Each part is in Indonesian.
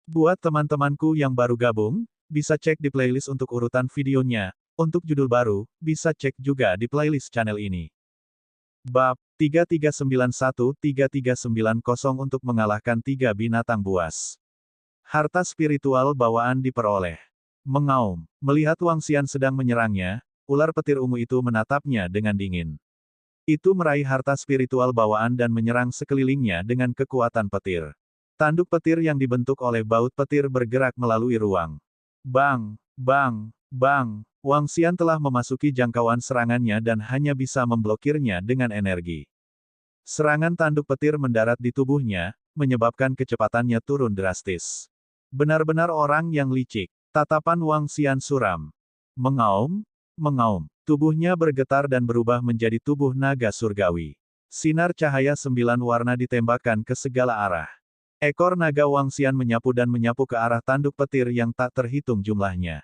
Buat teman-temanku yang baru gabung, bisa cek di playlist untuk urutan videonya. Untuk judul baru, bisa cek juga di playlist channel ini. Bab 3391-3390 untuk mengalahkan 3 binatang buas. Harta spiritual bawaan diperoleh. Mengaum. Melihat Wang Xian sedang menyerangnya, ular petir ungu itu menatapnya dengan dingin. Itu meraih harta spiritual bawaan dan menyerang sekelilingnya dengan kekuatan petir. Tanduk petir yang dibentuk oleh baut petir bergerak melalui ruang. Bang, bang, bang. Wang Xian telah memasuki jangkauan serangannya dan hanya bisa memblokirnya dengan energi. Serangan tanduk petir mendarat di tubuhnya, menyebabkan kecepatannya turun drastis. Benar-benar orang yang licik. Tatapan Wang Xian suram. Mengaum, mengaum. Tubuhnya bergetar dan berubah menjadi tubuh naga surgawi. Sinar cahaya 9 warna ditembakkan ke segala arah. Ekor naga Wang Xian menyapu dan menyapu ke arah tanduk petir yang tak terhitung jumlahnya.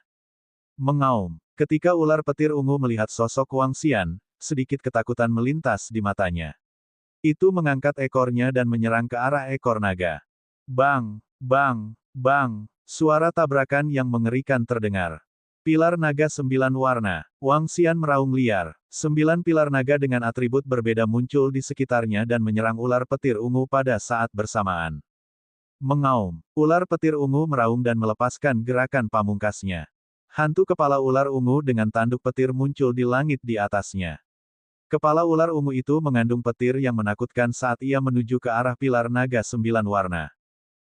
Mengaum. Ketika ular petir ungu melihat sosok Wang Xian, sedikit ketakutan melintas di matanya. Itu mengangkat ekornya dan menyerang ke arah ekor naga. Bang, bang, bang. Suara tabrakan yang mengerikan terdengar. Pilar naga 9 warna. Wang Xian meraung liar. 9 pilar naga dengan atribut berbeda muncul di sekitarnya dan menyerang ular petir ungu pada saat bersamaan. Mengaum. Ular petir ungu meraung dan melepaskan gerakan pamungkasnya. Hantu kepala ular ungu dengan tanduk petir muncul di langit di atasnya. Kepala ular ungu itu mengandung petir yang menakutkan saat ia menuju ke arah pilar naga 9 warna.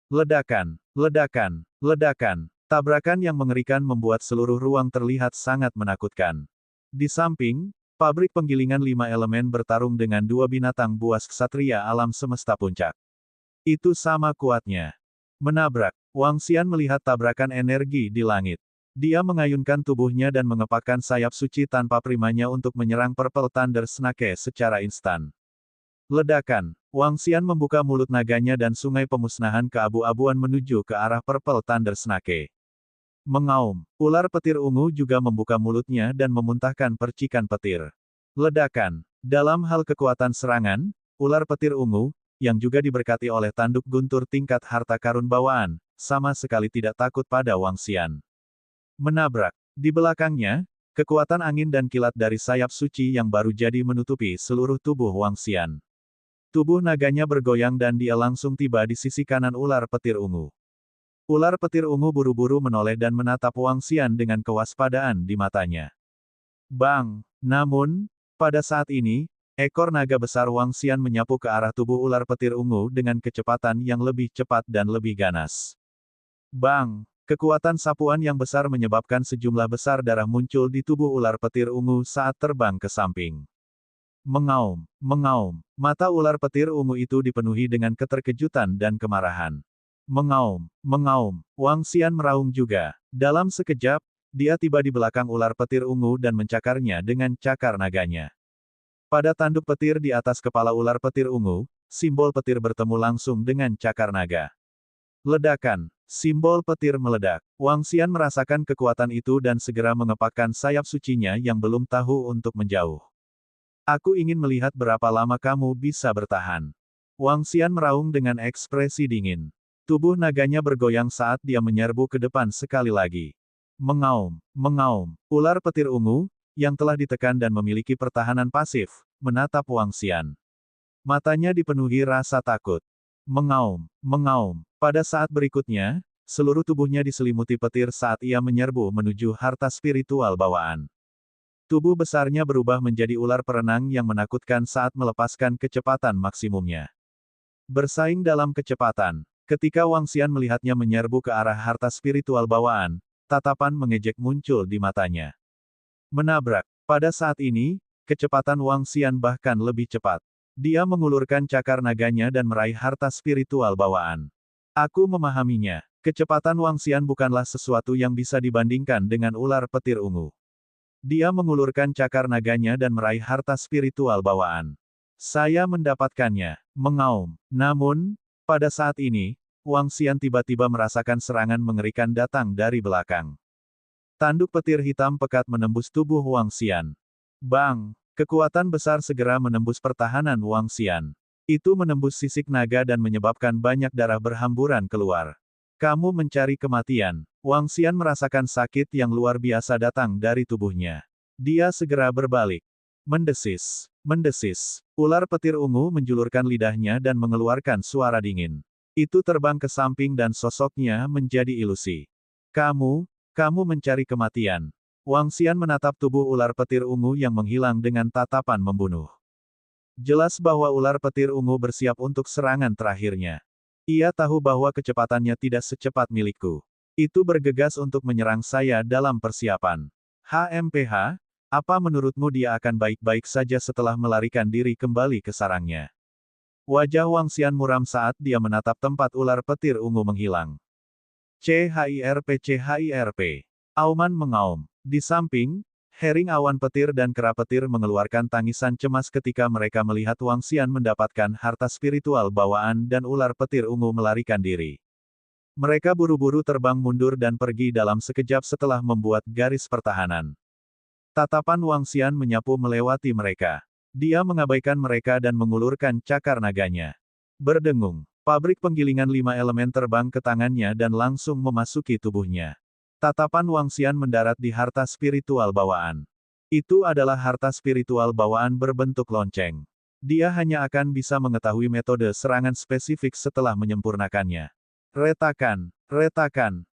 Ledakan, ledakan, ledakan. Tabrakan yang mengerikan membuat seluruh ruang terlihat sangat menakutkan. Di samping, pabrik penggilingan 5 elemen bertarung dengan 2 binatang buas ksatria alam semesta puncak. Itu sama kuatnya. Menabrak. Wang Xian melihat tabrakan energi di langit. Dia mengayunkan tubuhnya dan mengepakkan sayap suci tanpa primanya untuk menyerang Purple Thunder Snake secara instan. Ledakan. Wang Xian membuka mulut naganya dan sungai pemusnahan keabu-abuan menuju ke arah Purple Thunder Snake. Mengaum. Ular petir ungu juga membuka mulutnya dan memuntahkan percikan petir. Ledakan. Dalam hal kekuatan serangan, ular petir ungu, yang juga diberkati oleh tanduk guntur tingkat harta karun bawaan, sama sekali tidak takut pada Wang Xian. Menabrak. Di belakangnya, kekuatan angin dan kilat dari sayap suci yang baru jadi menutupi seluruh tubuh Wang Xian. Tubuh naganya bergoyang dan dia langsung tiba di sisi kanan ular petir ungu. Ular petir ungu buru-buru menoleh dan menatap Wang Xian dengan kewaspadaan di matanya. Bang! Namun, pada saat ini, ekor naga besar Wang Xian menyapu ke arah tubuh ular petir ungu dengan kecepatan yang lebih cepat dan lebih ganas. Bang! Kekuatan sapuan yang besar menyebabkan sejumlah besar darah muncul di tubuh ular petir ungu saat terbang ke samping. Mengaum, mengaum. Mata ular petir ungu itu dipenuhi dengan keterkejutan dan kemarahan. Mengaum, mengaum. Wang Xian meraung juga. Dalam sekejap, dia tiba di belakang ular petir ungu dan mencakarnya dengan cakar naganya. Pada tanduk petir di atas kepala ular petir ungu, simbol petir bertemu langsung dengan cakar naga. Ledakan. Simbol petir meledak. Wang Xian merasakan kekuatan itu dan segera mengepakkan sayap sucinya yang belum tahu untuk menjauh. Aku ingin melihat berapa lama kamu bisa bertahan. Wang Xian meraung dengan ekspresi dingin. Tubuh naganya bergoyang saat dia menyerbu ke depan sekali lagi. Mengaum, mengaum. Ular petir ungu, yang telah ditekan dan memiliki pertahanan pasif, menatap Wang Xian. Matanya dipenuhi rasa takut. Mengaum, mengaum. Pada saat berikutnya, seluruh tubuhnya diselimuti petir saat ia menyerbu menuju harta spiritual bawaan. Tubuh besarnya berubah menjadi ular perenang yang menakutkan saat melepaskan kecepatan maksimumnya. Bersaing dalam kecepatan. Ketika Wang Xian melihatnya menyerbu ke arah harta spiritual bawaan, tatapan mengejek muncul di matanya. Menabrak. Pada saat ini, kecepatan Wang Xian bahkan lebih cepat. Dia mengulurkan cakar naganya dan meraih harta spiritual bawaan. Aku memahaminya. Kecepatan Wang Xian bukanlah sesuatu yang bisa dibandingkan dengan ular petir ungu. Dia mengulurkan cakar naganya dan meraih harta spiritual bawaan. Saya mendapatkannya. Mengaum. Namun, pada saat ini, Wang Xian tiba-tiba merasakan serangan mengerikan datang dari belakang. Tanduk petir hitam pekat menembus tubuh Wang Xian. Bang! Kekuatan besar segera menembus pertahanan Wang Xian. Itu menembus sisik naga dan menyebabkan banyak darah berhamburan keluar. Kamu mencari kematian. Wang Xian merasakan sakit yang luar biasa datang dari tubuhnya. Dia segera berbalik. Mendesis. Mendesis. Ular petir ungu menjulurkan lidahnya dan mengeluarkan suara dingin. Itu terbang ke samping dan sosoknya menjadi ilusi. Kamu mencari kematian. Wang Xian menatap tubuh ular petir ungu yang menghilang dengan tatapan membunuh. Jelas bahwa ular petir ungu bersiap untuk serangan terakhirnya. Ia tahu bahwa kecepatannya tidak secepat milikku. Itu bergegas untuk menyerang saya dalam persiapan. HMPH, apa menurutmu dia akan baik-baik saja setelah melarikan diri kembali ke sarangnya? Wajah Wang Xian muram saat dia menatap tempat ular petir ungu menghilang. CHIRP. Auman mengaum. Di samping, Hering awan petir dan kera petir mengeluarkan tangisan cemas ketika mereka melihat Wang Xian mendapatkan harta spiritual bawaan dan ular petir ungu melarikan diri. Mereka buru-buru terbang mundur dan pergi dalam sekejap setelah membuat garis pertahanan. Tatapan Wang Xian menyapu melewati mereka. Dia mengabaikan mereka dan mengulurkan cakar naganya. Berdengung, pabrik penggilingan 5 elemen terbang ke tangannya dan langsung memasuki tubuhnya. Tatapan Wang Xian mendarat di harta spiritual bawaan. Itu adalah harta spiritual bawaan berbentuk lonceng. Dia hanya akan bisa mengetahui metode serangan spesifik setelah menyempurnakannya. Retakan.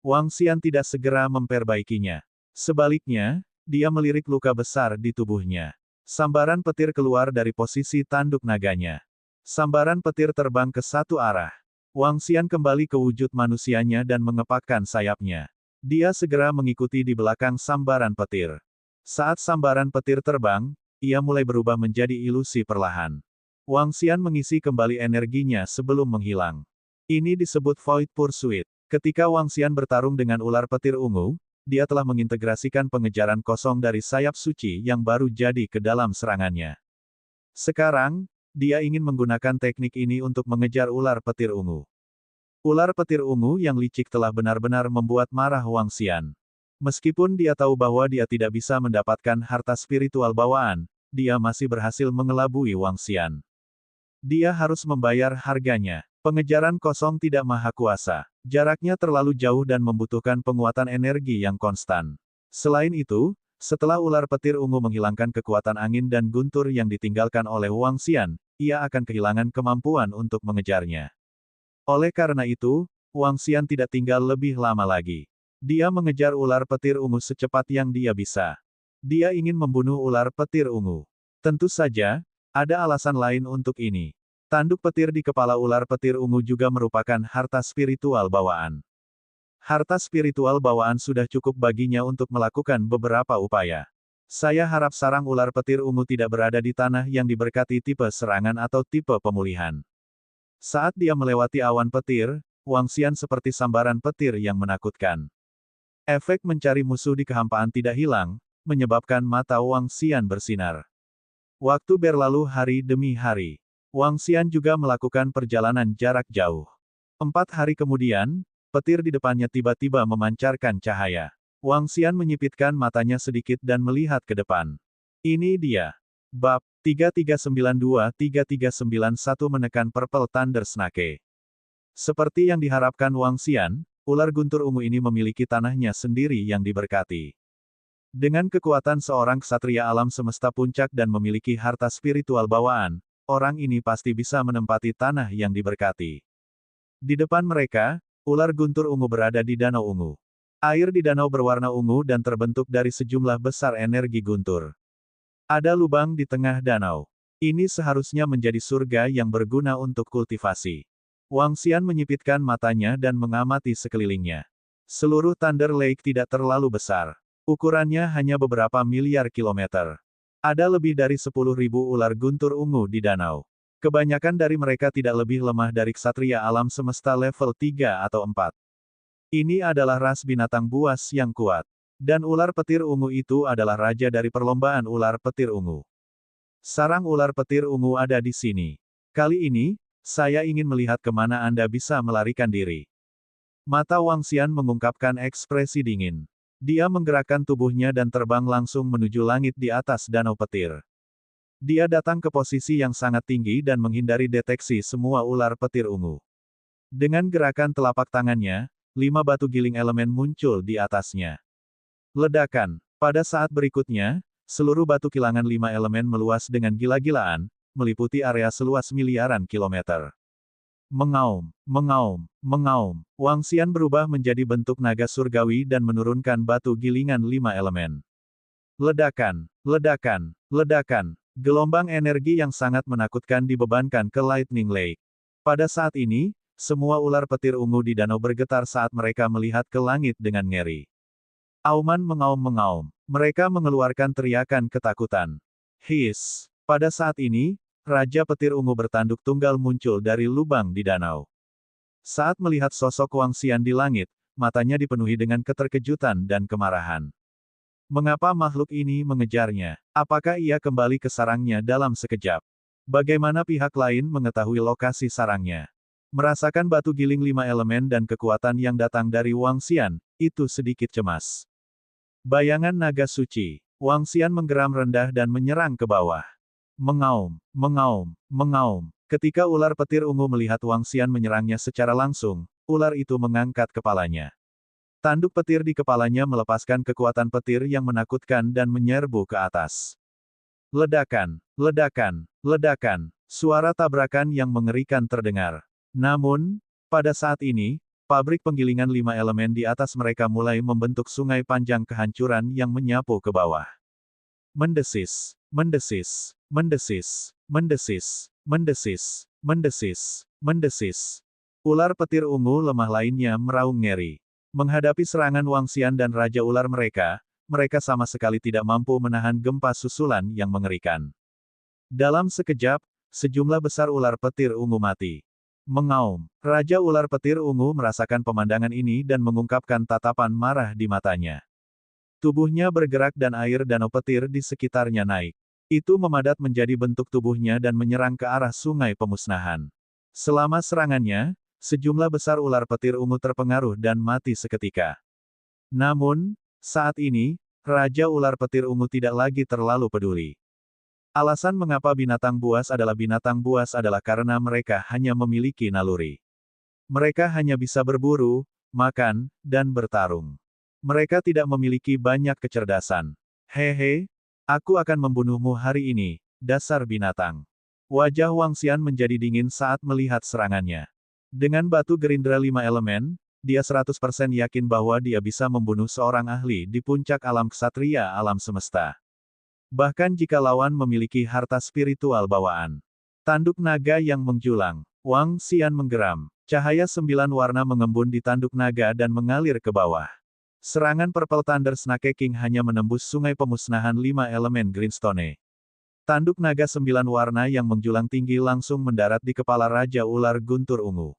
Wang Xian tidak segera memperbaikinya. Sebaliknya, dia melirik luka besar di tubuhnya. Sambaran petir keluar dari posisi tanduk naganya. Sambaran petir terbang ke satu arah. Wang Xian kembali ke wujud manusianya dan mengepakkan sayapnya. Dia segera mengikuti di belakang sambaran petir. Saat sambaran petir terbang, ia mulai berubah menjadi ilusi perlahan. Wang Xian mengisi kembali energinya sebelum menghilang. Ini disebut Void Pursuit. Ketika Wang Xian bertarung dengan ular petir ungu, dia telah mengintegrasikan pengejaran kosong dari sayap suci yang baru jadi ke dalam serangannya. Sekarang, dia ingin menggunakan teknik ini untuk mengejar ular petir ungu. Ular petir ungu yang licik telah benar-benar membuat marah Wang Xian. Meskipun dia tahu bahwa dia tidak bisa mendapatkan harta spiritual bawaan, dia masih berhasil mengelabui Wang Xian. Dia harus membayar harganya. Pengejaran kosong tidak maha kuasa. Jaraknya terlalu jauh dan membutuhkan penguatan energi yang konstan. Selain itu, setelah ular petir ungu menghilangkan kekuatan angin dan guntur yang ditinggalkan oleh Wang Xian, ia akan kehilangan kemampuan untuk mengejarnya. Oleh karena itu, Wang Xian tidak tinggal lebih lama lagi. Dia mengejar ular petir ungu secepat yang dia bisa. Dia ingin membunuh ular petir ungu. Tentu saja, ada alasan lain untuk ini. Tanduk petir di kepala ular petir ungu juga merupakan harta spiritual bawaan. Harta spiritual bawaan sudah cukup baginya untuk melakukan beberapa upaya. Saya harap sarang ular petir ungu tidak berada di tanah yang diberkati tipe serangan atau tipe pemulihan. Saat dia melewati awan petir, Wang Xian seperti sambaran petir yang menakutkan. Efek mencari musuh di kehampaan tidak hilang, menyebabkan mata Wang Xian bersinar. Waktu berlalu hari demi hari. Wang Xian juga melakukan perjalanan jarak jauh. 4 hari kemudian, petir di depannya tiba-tiba memancarkan cahaya. Wang Xian menyipitkan matanya sedikit dan melihat ke depan. Ini dia. Bab 3392-3391 menekan Purple Thunder Snake. Seperti yang diharapkan Wang Xian, ular guntur ungu ini memiliki tanahnya sendiri yang diberkati. Dengan kekuatan seorang ksatria alam semesta puncak dan memiliki harta spiritual bawaan, orang ini pasti bisa menempati tanah yang diberkati. Di depan mereka, ular guntur ungu berada di danau ungu. Air di danau berwarna ungu dan terbentuk dari sejumlah besar energi guntur. Ada lubang di tengah danau. Ini seharusnya menjadi surga yang berguna untuk kultivasi. Wang Xian menyipitkan matanya dan mengamati sekelilingnya. Seluruh Thunder Lake tidak terlalu besar. Ukurannya hanya beberapa miliar kilometer. Ada lebih dari 10.000 ular guntur ungu di danau. Kebanyakan dari mereka tidak lebih lemah dari ksatria alam semesta level 3 atau 4. Ini adalah ras binatang buas yang kuat. Dan ular petir ungu itu adalah raja dari perlombaan ular petir ungu. Sarang ular petir ungu ada di sini. Kali ini, saya ingin melihat kemana Anda bisa melarikan diri. Mata Wang Xian mengungkapkan ekspresi dingin. Dia menggerakkan tubuhnya dan terbang langsung menuju langit di atas danau petir. Dia datang ke posisi yang sangat tinggi dan menghindari deteksi semua ular petir ungu. Dengan gerakan telapak tangannya, 5 batu giling elemen muncul di atasnya. Ledakan. Pada saat berikutnya, seluruh batu kilangan 5 elemen meluas dengan gila-gilaan, meliputi area seluas miliaran kilometer. Mengaum, mengaum, mengaum. Wang Xian berubah menjadi bentuk naga surgawi dan menurunkan batu gilingan 5 elemen. Ledakan, ledakan, ledakan. Gelombang energi yang sangat menakutkan dibebankan ke Lightning Lake. Pada saat ini, semua ular petir ungu di danau bergetar saat mereka melihat ke langit dengan ngeri. Auman mengaum-mengaum. Mereka mengeluarkan teriakan ketakutan. Hiss. Pada saat ini, Raja Petir Ungu bertanduk tunggal muncul dari lubang di danau. Saat melihat sosok Wang Xian di langit, matanya dipenuhi dengan keterkejutan dan kemarahan. Mengapa makhluk ini mengejarnya? Apakah ia kembali ke sarangnya dalam sekejap? Bagaimana pihak lain mengetahui lokasi sarangnya? Merasakan batu giling 5 elemen dan kekuatan yang datang dari Wang Xian, itu sedikit cemas. Bayangan naga suci. Wang Xian menggeram rendah dan menyerang ke bawah. Mengaum, mengaum, mengaum. Ketika ular petir ungu melihat Wang Xian menyerangnya secara langsung, ular itu mengangkat kepalanya. Tanduk petir di kepalanya melepaskan kekuatan petir yang menakutkan dan menyerbu ke atas. Ledakan, ledakan, ledakan. Suara tabrakan yang mengerikan terdengar. Namun, pada saat ini, pabrik penggilingan 5 elemen di atas mereka mulai membentuk sungai panjang kehancuran yang menyapu ke bawah. Mendesis, mendesis, mendesis, mendesis, mendesis, mendesis, mendesis. Ular petir ungu lemah lainnya meraung ngeri. Menghadapi serangan Wang Xian dan Raja Ular mereka sama sekali tidak mampu menahan gempa susulan yang mengerikan. Dalam sekejap, sejumlah besar ular petir ungu mati. Mengaum. Raja Ular Petir Ungu merasakan pemandangan ini dan mengungkapkan tatapan marah di matanya. Tubuhnya bergerak dan air danau petir di sekitarnya naik. Itu memadat menjadi bentuk tubuhnya dan menyerang ke arah sungai pemusnahan. Selama serangannya, sejumlah besar ular petir ungu terpengaruh dan mati seketika. Namun, saat ini, Raja Ular Petir Ungu tidak lagi terlalu peduli. Alasan mengapa binatang buas adalah karena mereka hanya memiliki naluri. Mereka hanya bisa berburu, makan, dan bertarung. Mereka tidak memiliki banyak kecerdasan. Hehe, aku akan membunuhmu hari ini, dasar binatang. Wajah Wang Xian menjadi dingin saat melihat serangannya. Dengan batu gerindra 5 elemen, dia 100% yakin bahwa dia bisa membunuh seorang ahli di puncak alam ksatria alam semesta. Bahkan jika lawan memiliki harta spiritual bawaan. Tanduk naga yang menjulang. Wang Xian menggeram. Cahaya 9 warna mengembun di tanduk naga dan mengalir ke bawah. Serangan Purple Thunder Snake King hanya menembus sungai pemusnahan 5 elemen Greenstone. Tanduk naga 9 warna yang menjulang tinggi langsung mendarat di kepala Raja Ular Guntur Ungu.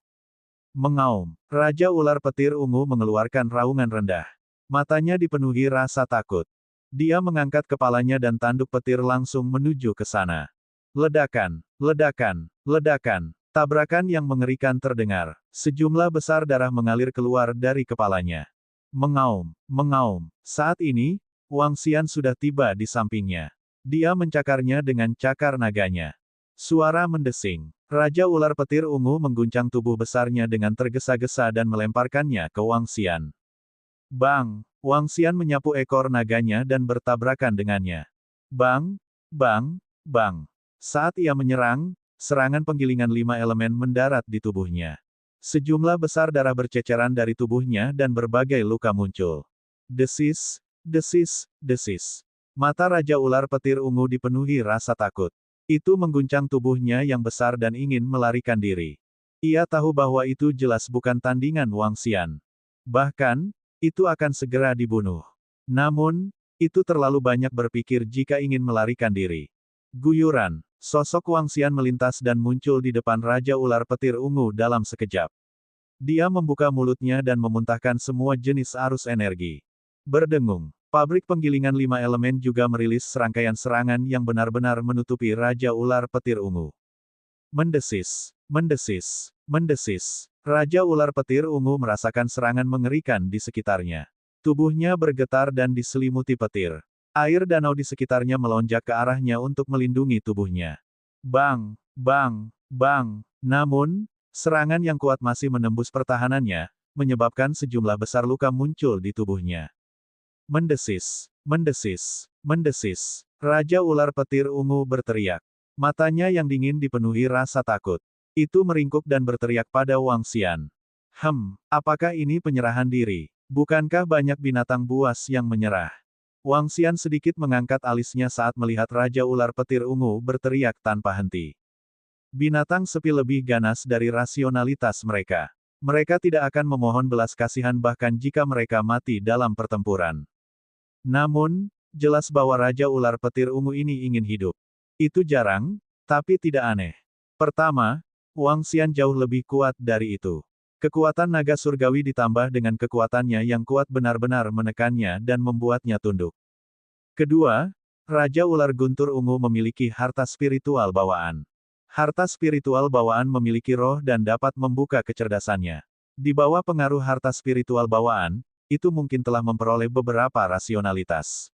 Mengaum. Raja Ular Petir Ungu mengeluarkan raungan rendah. Matanya dipenuhi rasa takut. Dia mengangkat kepalanya dan tanduk petir langsung menuju ke sana. Ledakan, ledakan, ledakan. Tabrakan yang mengerikan terdengar. Sejumlah besar darah mengalir keluar dari kepalanya. Mengaum, mengaum. Saat ini, Wang Xian sudah tiba di sampingnya. Dia mencakarnya dengan cakar naganya. Suara mendesing. Raja Ular Petir Ungu mengguncang tubuh besarnya dengan tergesa-gesa dan melemparkannya ke Wang Xian. Bang! Wang Xian menyapu ekor naganya dan bertabrakan dengannya. Bang! Bang! Bang! Saat ia menyerang, serangan penggilingan 5 elemen mendarat di tubuhnya. Sejumlah besar darah berceceran dari tubuhnya dan berbagai luka muncul. Desis, desis, desis. Mata Raja Ular Petir Ungu dipenuhi rasa takut. Itu mengguncang tubuhnya yang besar dan ingin melarikan diri. Ia tahu bahwa itu jelas bukan tandingan Wang Xian. Bahkan, itu akan segera dibunuh. Namun, itu terlalu banyak berpikir jika ingin melarikan diri. Guyuran, sosok Wang Xian melintas dan muncul di depan Raja Ular Petir Ungu dalam sekejap. Dia membuka mulutnya dan memuntahkan semua jenis arus energi. Berdengung. Pabrik penggilingan 5 elemen juga merilis serangkaian serangan yang benar-benar menutupi Raja Ular Petir Ungu. Mendesis, mendesis, mendesis. Raja Ular Petir Ungu merasakan serangan mengerikan di sekitarnya. Tubuhnya bergetar dan diselimuti petir. Air danau di sekitarnya melonjak ke arahnya untuk melindungi tubuhnya. Bang, bang, bang. Namun, serangan yang kuat masih menembus pertahanannya, menyebabkan sejumlah besar luka muncul di tubuhnya. Mendesis, mendesis, mendesis. Raja ular petir ungu berteriak. Matanya yang dingin dipenuhi rasa takut. Itu meringkuk dan berteriak pada Wang Xian. Apakah ini penyerahan diri? Bukankah banyak binatang buas yang menyerah? Wang Xian sedikit mengangkat alisnya saat melihat Raja Ular Petir Ungu berteriak tanpa henti. Binatang sepi lebih ganas dari rasionalitas mereka. Mereka tidak akan memohon belas kasihan bahkan jika mereka mati dalam pertempuran. Namun, jelas bahwa Raja Ular Petir Ungu ini ingin hidup. Itu jarang, tapi tidak aneh. Pertama, Wang Xian jauh lebih kuat dari itu. Kekuatan naga surgawi ditambah dengan kekuatannya yang kuat benar-benar menekannya dan membuatnya tunduk. Kedua, Raja Ular Guntur Ungu memiliki harta spiritual bawaan. Harta spiritual bawaan memiliki roh dan dapat membuka kecerdasannya. Di bawah pengaruh harta spiritual bawaan, itu mungkin telah memperoleh beberapa rasionalitas.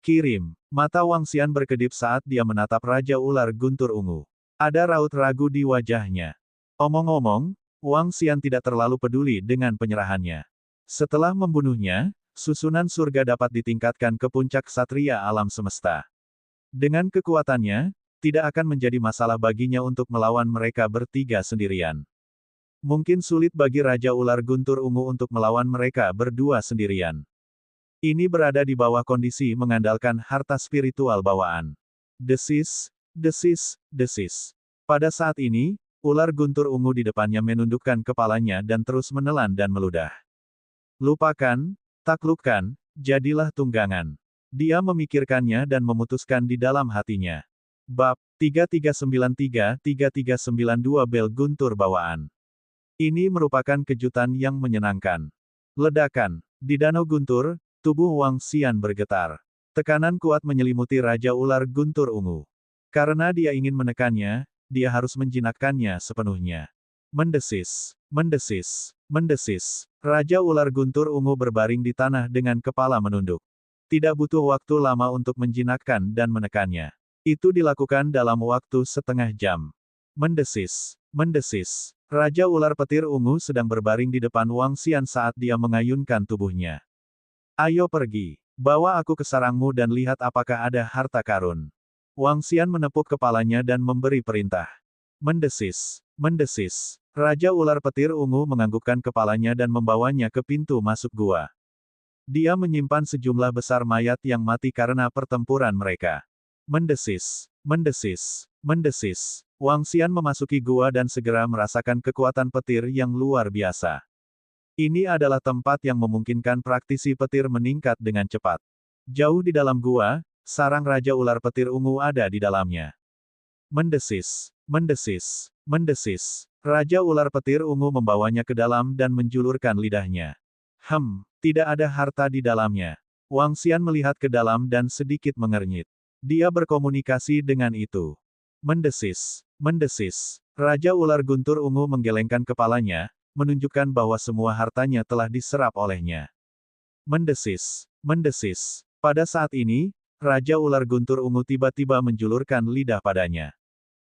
Kirim. Mata Wang Xian berkedip saat dia menatap Raja Ular Guntur Ungu. Ada raut ragu di wajahnya. Omong-omong, Wang Xian tidak terlalu peduli dengan penyerahannya. Setelah membunuhnya, susunan surga dapat ditingkatkan ke puncak satria alam semesta. Dengan kekuatannya, tidak akan menjadi masalah baginya untuk melawan mereka bertiga sendirian. Mungkin sulit bagi Raja Ular Guntur Ungu untuk melawan mereka berdua sendirian. Ini berada di bawah kondisi mengandalkan harta spiritual bawaan. Desis, desis, desis. Pada saat ini, ular guntur ungu di depannya menundukkan kepalanya dan terus menelan dan meludah. Lupakan, taklukkan, jadilah tunggangan. Dia memikirkannya dan memutuskan di dalam hatinya. Bab 3393-3392 Bel Guntur Bawaan. Ini merupakan kejutan yang menyenangkan. Ledakan. Di Danau Guntur, tubuh Wang Xian bergetar. Tekanan kuat menyelimuti Raja Ular Guntur Ungu. Karena dia ingin menekannya, dia harus menjinakkannya sepenuhnya. Mendesis, mendesis, mendesis. Raja Ular Guntur Ungu berbaring di tanah dengan kepala menunduk. Tidak butuh waktu lama untuk menjinakkan dan menekannya. Itu dilakukan dalam waktu setengah jam. Mendesis, mendesis. Raja Ular Petir Ungu sedang berbaring di depan Wang Xian saat dia mengayunkan tubuhnya. Ayo pergi, bawa aku ke sarangmu dan lihat apakah ada harta karun. Wang Xian menepuk kepalanya dan memberi perintah. Mendesis, mendesis. Raja Ular Petir Ungu menganggukkan kepalanya dan membawanya ke pintu masuk gua. Dia menyimpan sejumlah besar mayat yang mati karena pertempuran mereka. Mendesis, mendesis, mendesis. Wang Xian memasuki gua dan segera merasakan kekuatan petir yang luar biasa. Ini adalah tempat yang memungkinkan praktisi petir meningkat dengan cepat. Jauh di dalam gua, sarang Raja Ular Petir Ungu ada di dalamnya. Mendesis, mendesis, mendesis. Raja Ular Petir Ungu membawanya ke dalam dan menjulurkan lidahnya. Tidak ada harta di dalamnya. Wang Xian melihat ke dalam dan sedikit mengernyit. Dia berkomunikasi dengan itu. Mendesis, mendesis. Raja Ular Guntur Ungu menggelengkan kepalanya, menunjukkan bahwa semua hartanya telah diserap olehnya. Mendesis, mendesis. Pada saat ini, Raja Ular Guntur Ungu tiba-tiba menjulurkan lidah padanya.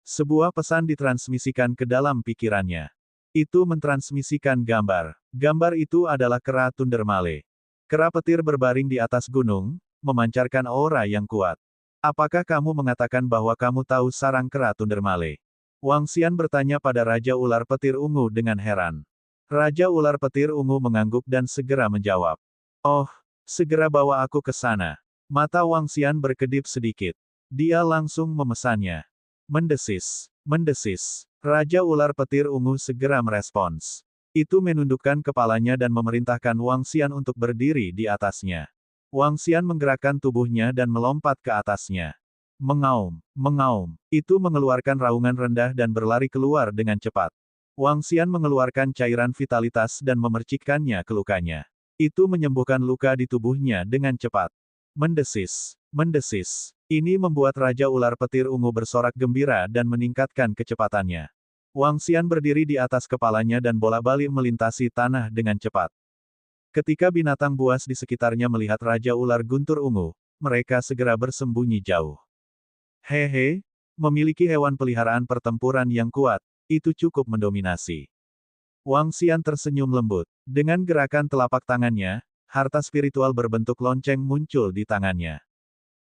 Sebuah pesan ditransmisikan ke dalam pikirannya. Itu mentransmisikan gambar. Gambar itu adalah kera Thundermale. Kera petir berbaring di atas gunung, memancarkan aura yang kuat. Apakah kamu mengatakan bahwa kamu tahu sarang kera Thundermale? Wang Xian bertanya pada Raja Ular Petir Ungu dengan heran. Raja Ular Petir Ungu mengangguk dan segera menjawab. Oh, segera bawa aku ke sana. Mata Wang Xian berkedip sedikit. Dia langsung memesannya. Mendesis, mendesis. Raja Ular Petir Ungu segera merespons. Itu menundukkan kepalanya dan memerintahkan Wang Xian untuk berdiri di atasnya. Wang Xian menggerakkan tubuhnya dan melompat ke atasnya. Mengaum, mengaum. Itu mengeluarkan raungan rendah dan berlari keluar dengan cepat. Wang Xian mengeluarkan cairan vitalitas dan memercikkannya ke lukanya. Itu menyembuhkan luka di tubuhnya dengan cepat. Mendesis, mendesis. Ini membuat Raja Ular Petir Ungu bersorak gembira dan meningkatkan kecepatannya. Wang Xian berdiri di atas kepalanya dan bolak-balik melintasi tanah dengan cepat. Ketika binatang buas di sekitarnya melihat Raja Ular Guntur Ungu, mereka segera bersembunyi jauh. Hehe, memiliki hewan peliharaan pertempuran yang kuat, itu cukup mendominasi. Wang Xian tersenyum lembut. Dengan gerakan telapak tangannya, harta spiritual berbentuk lonceng muncul di tangannya.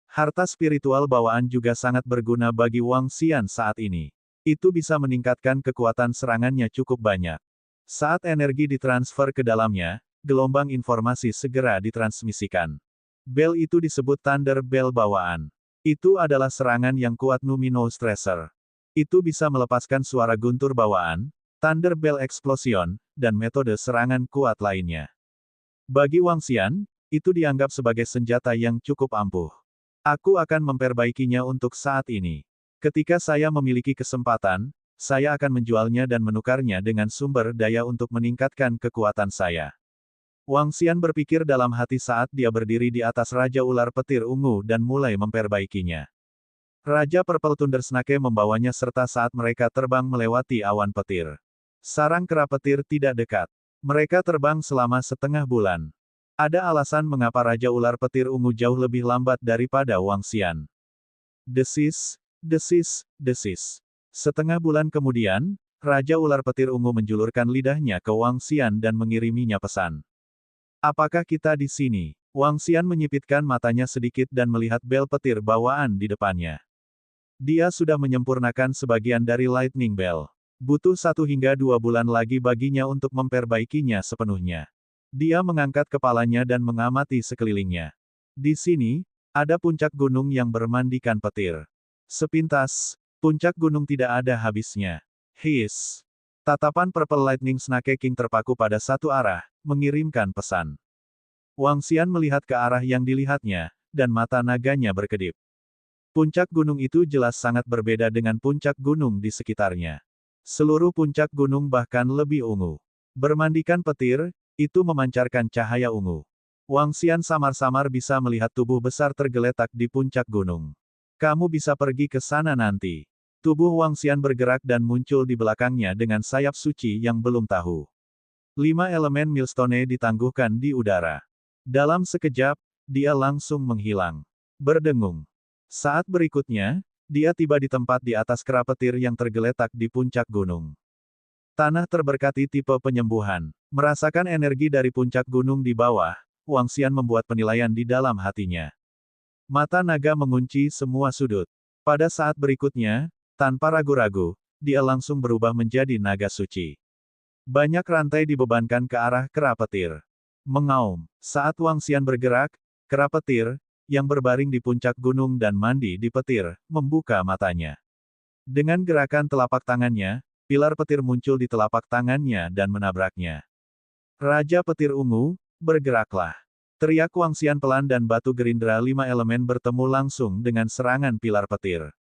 Harta spiritual bawaan juga sangat berguna bagi Wang Xian saat ini. Itu bisa meningkatkan kekuatan serangannya cukup banyak. Saat energi ditransfer ke dalamnya, gelombang informasi segera ditransmisikan. Bel itu disebut Thunder Bell bawaan. Itu adalah serangan yang kuat Luminous Tracer. Itu bisa melepaskan suara guntur bawaan, Thunder Bell Explosion, dan metode serangan kuat lainnya. Bagi Wang Xian, itu dianggap sebagai senjata yang cukup ampuh. Aku akan memperbaikinya untuk saat ini. Ketika saya memiliki kesempatan, saya akan menjualnya dan menukarnya dengan sumber daya untuk meningkatkan kekuatan saya. Wang Xian berpikir dalam hati saat dia berdiri di atas Raja Ular Petir Ungu dan mulai memperbaikinya. Raja Purple Thunder Snake membawanya serta saat mereka terbang melewati awan petir. Sarang kera petir tidak dekat. Mereka terbang selama setengah bulan. Ada alasan mengapa Raja Ular Petir Ungu jauh lebih lambat daripada Wang Xian. Desis, desis, desis. Setengah bulan kemudian, Raja Ular Petir Ungu menjulurkan lidahnya ke Wang Xian dan mengiriminya pesan. Apakah kita di sini? Wang Xian menyipitkan matanya sedikit dan melihat bel petir bawaan di depannya. Dia sudah menyempurnakan sebagian dari Lightning Bell. Butuh 1 hingga 2 bulan lagi baginya untuk memperbaikinya sepenuhnya. Dia mengangkat kepalanya dan mengamati sekelilingnya. Di sini, ada puncak gunung yang bermandikan petir. Sepintas, puncak gunung tidak ada habisnya. Hiss. Tatapan Purple Lightning Snake King terpaku pada satu arah, mengirimkan pesan. Wang Xian melihat ke arah yang dilihatnya, dan mata naganya berkedip. Puncak gunung itu jelas sangat berbeda dengan puncak gunung di sekitarnya. Seluruh puncak gunung bahkan lebih ungu. Bermandikan petir, itu memancarkan cahaya ungu. Wang Xian samar-samar bisa melihat tubuh besar tergeletak di puncak gunung. Kamu bisa pergi ke sana nanti. Tubuh Wang Xian bergerak dan muncul di belakangnya dengan sayap suci yang belum tahu. 5 elemen Millstone ditangguhkan di udara. Dalam sekejap, dia langsung menghilang. Berdengung. Saat berikutnya, dia tiba di tempat di atas kera petir yang tergeletak di puncak gunung. Tanah terberkati tipe penyembuhan. Merasakan energi dari puncak gunung di bawah, Wang Xian membuat penilaian di dalam hatinya. Mata naga mengunci semua sudut. Pada saat berikutnya, tanpa ragu-ragu, dia langsung berubah menjadi naga suci. Banyak rantai dibebankan ke arah kera petir. Mengaum. Saat Wang Xian bergerak, kera petir, yang berbaring di puncak gunung dan mandi di petir, membuka matanya. Dengan gerakan telapak tangannya, pilar petir muncul di telapak tangannya dan menabraknya. Raja Petir Ungu, bergeraklah. Teriak Wang Xian pelan dan batu gerindra 5 elemen bertemu langsung dengan serangan pilar petir.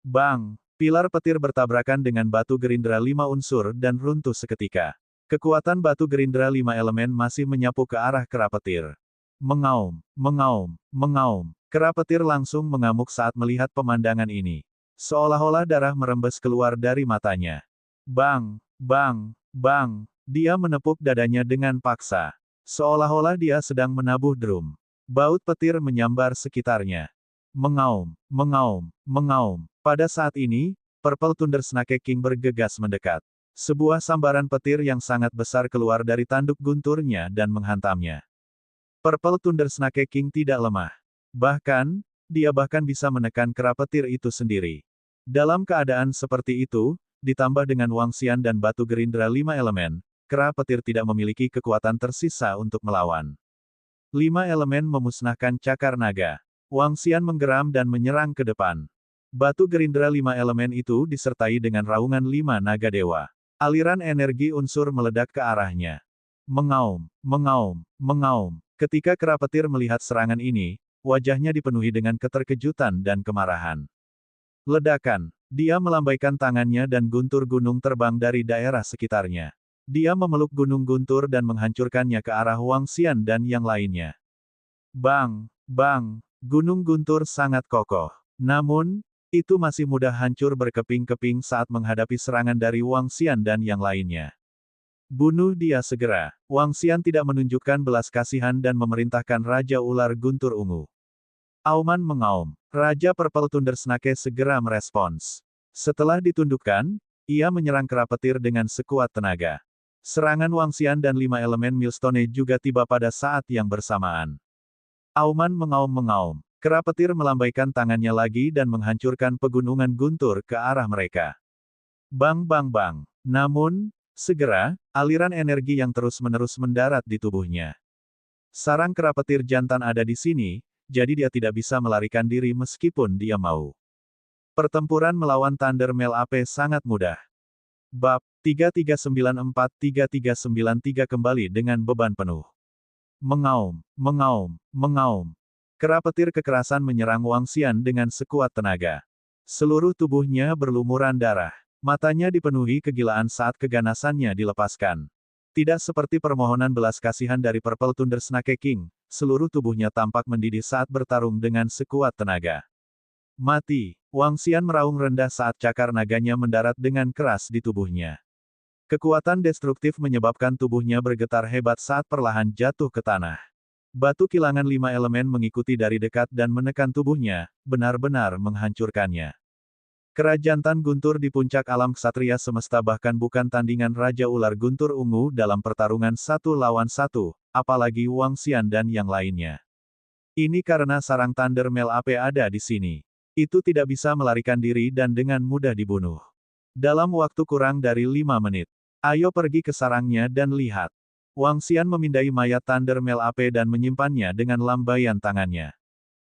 Bang! Pilar petir bertabrakan dengan batu gerindra 5 unsur dan runtuh seketika. Kekuatan batu gerindra 5 elemen masih menyapu ke arah kera petir. Mengaum, mengaum, mengaum. Kera petir langsung mengamuk saat melihat pemandangan ini. Seolah-olah darah merembes keluar dari matanya. Bang! Bang! Bang! Dia menepuk dadanya dengan paksa. Seolah-olah dia sedang menabuh drum. Baut petir menyambar sekitarnya. Mengaum, mengaum, mengaum. Pada saat ini, Purple Thunder Snake King bergegas mendekat. Sebuah sambaran petir yang sangat besar keluar dari tanduk gunturnya dan menghantamnya. Purple Thunder Snake King tidak lemah. Bahkan, dia bahkan bisa menekan kera petir itu sendiri. Dalam keadaan seperti itu, ditambah dengan Wang Xian dan batu gerindra 5 elemen, kera petir tidak memiliki kekuatan tersisa untuk melawan. 5 elemen memusnahkan cakar naga. Wang Xian menggeram dan menyerang ke depan. Batu gerindra 5 elemen itu disertai dengan raungan 5 naga dewa. Aliran energi unsur meledak ke arahnya. Mengaum, mengaum, mengaum. Ketika kera petir melihat serangan ini, wajahnya dipenuhi dengan keterkejutan dan kemarahan. Ledakan. Dia melambaikan tangannya dan guntur gunung terbang dari daerah sekitarnya. Dia memeluk gunung guntur dan menghancurkannya ke arah Wang Xian dan yang lainnya. Bang! Bang! Gunung guntur sangat kokoh. Namun, itu masih mudah hancur berkeping-keping saat menghadapi serangan dari Wang Xian dan yang lainnya. Bunuh dia segera. Wang Xian tidak menunjukkan belas kasihan dan memerintahkan Raja Ular Guntur Ungu. Auman mengaum. Raja Purple Thunder Snake segera merespons. Setelah ditundukkan, ia menyerang kera petir dengan sekuat tenaga. Serangan Wangxian dan 5 elemen Millstone juga tiba pada saat yang bersamaan. Auman mengaum-mengaum. Kera petir melambaikan tangannya lagi dan menghancurkan pegunungan guntur ke arah mereka. Bang bang bang. Namun, segera, aliran energi yang terus-menerus mendarat di tubuhnya. Sarang kera petir jantan ada di sini, jadi dia tidak bisa melarikan diri meskipun dia mau. Pertempuran melawan Thunder Male AP sangat mudah. Bab 3394-3393 kembali dengan beban penuh. Mengaum, mengaum, mengaum. Kera petir kekerasan menyerang Wangxian dengan sekuat tenaga. Seluruh tubuhnya berlumuran darah. Matanya dipenuhi kegilaan saat keganasannya dilepaskan. Tidak seperti permohonan belas kasihan dari Purple Thunder Snake King, seluruh tubuhnya tampak mendidih saat bertarung dengan sekuat tenaga. Mati. Wangxian meraung rendah saat cakar naganya mendarat dengan keras di tubuhnya. Kekuatan destruktif menyebabkan tubuhnya bergetar hebat saat perlahan jatuh ke tanah. Batu kilangan 5 elemen mengikuti dari dekat dan menekan tubuhnya, benar-benar menghancurkannya. Kera jantan guntur di puncak alam ksatria semesta bahkan bukan tandingan Raja Ular Guntur Ungu dalam pertarungan 1 lawan 1, apalagi Wangxian dan yang lainnya. Ini karena sarang Thunder Male AP ada di sini. Itu tidak bisa melarikan diri dan dengan mudah dibunuh. Dalam waktu kurang dari 5 menit. Ayo pergi ke sarangnya dan lihat. Wangxian memindai mayat Thunder Male AP dan menyimpannya dengan lambaian tangannya.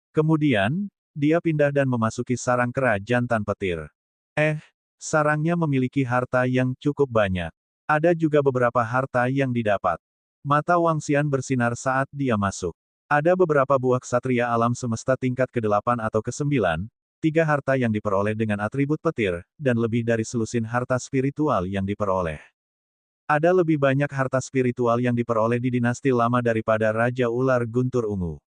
Kemudian, dia pindah dan memasuki sarang kera jantan petir. Sarangnya memiliki harta yang cukup banyak. Ada juga beberapa harta yang didapat. Mata Wangxian bersinar saat dia masuk. Ada beberapa buah ksatria alam semesta tingkat ke-8 atau ke-9, 3 harta yang diperoleh dengan atribut petir, dan lebih dari selusin harta spiritual yang diperoleh. Ada lebih banyak harta spiritual yang diperoleh di dinasti lama daripada Raja Ular Guntur Ungu.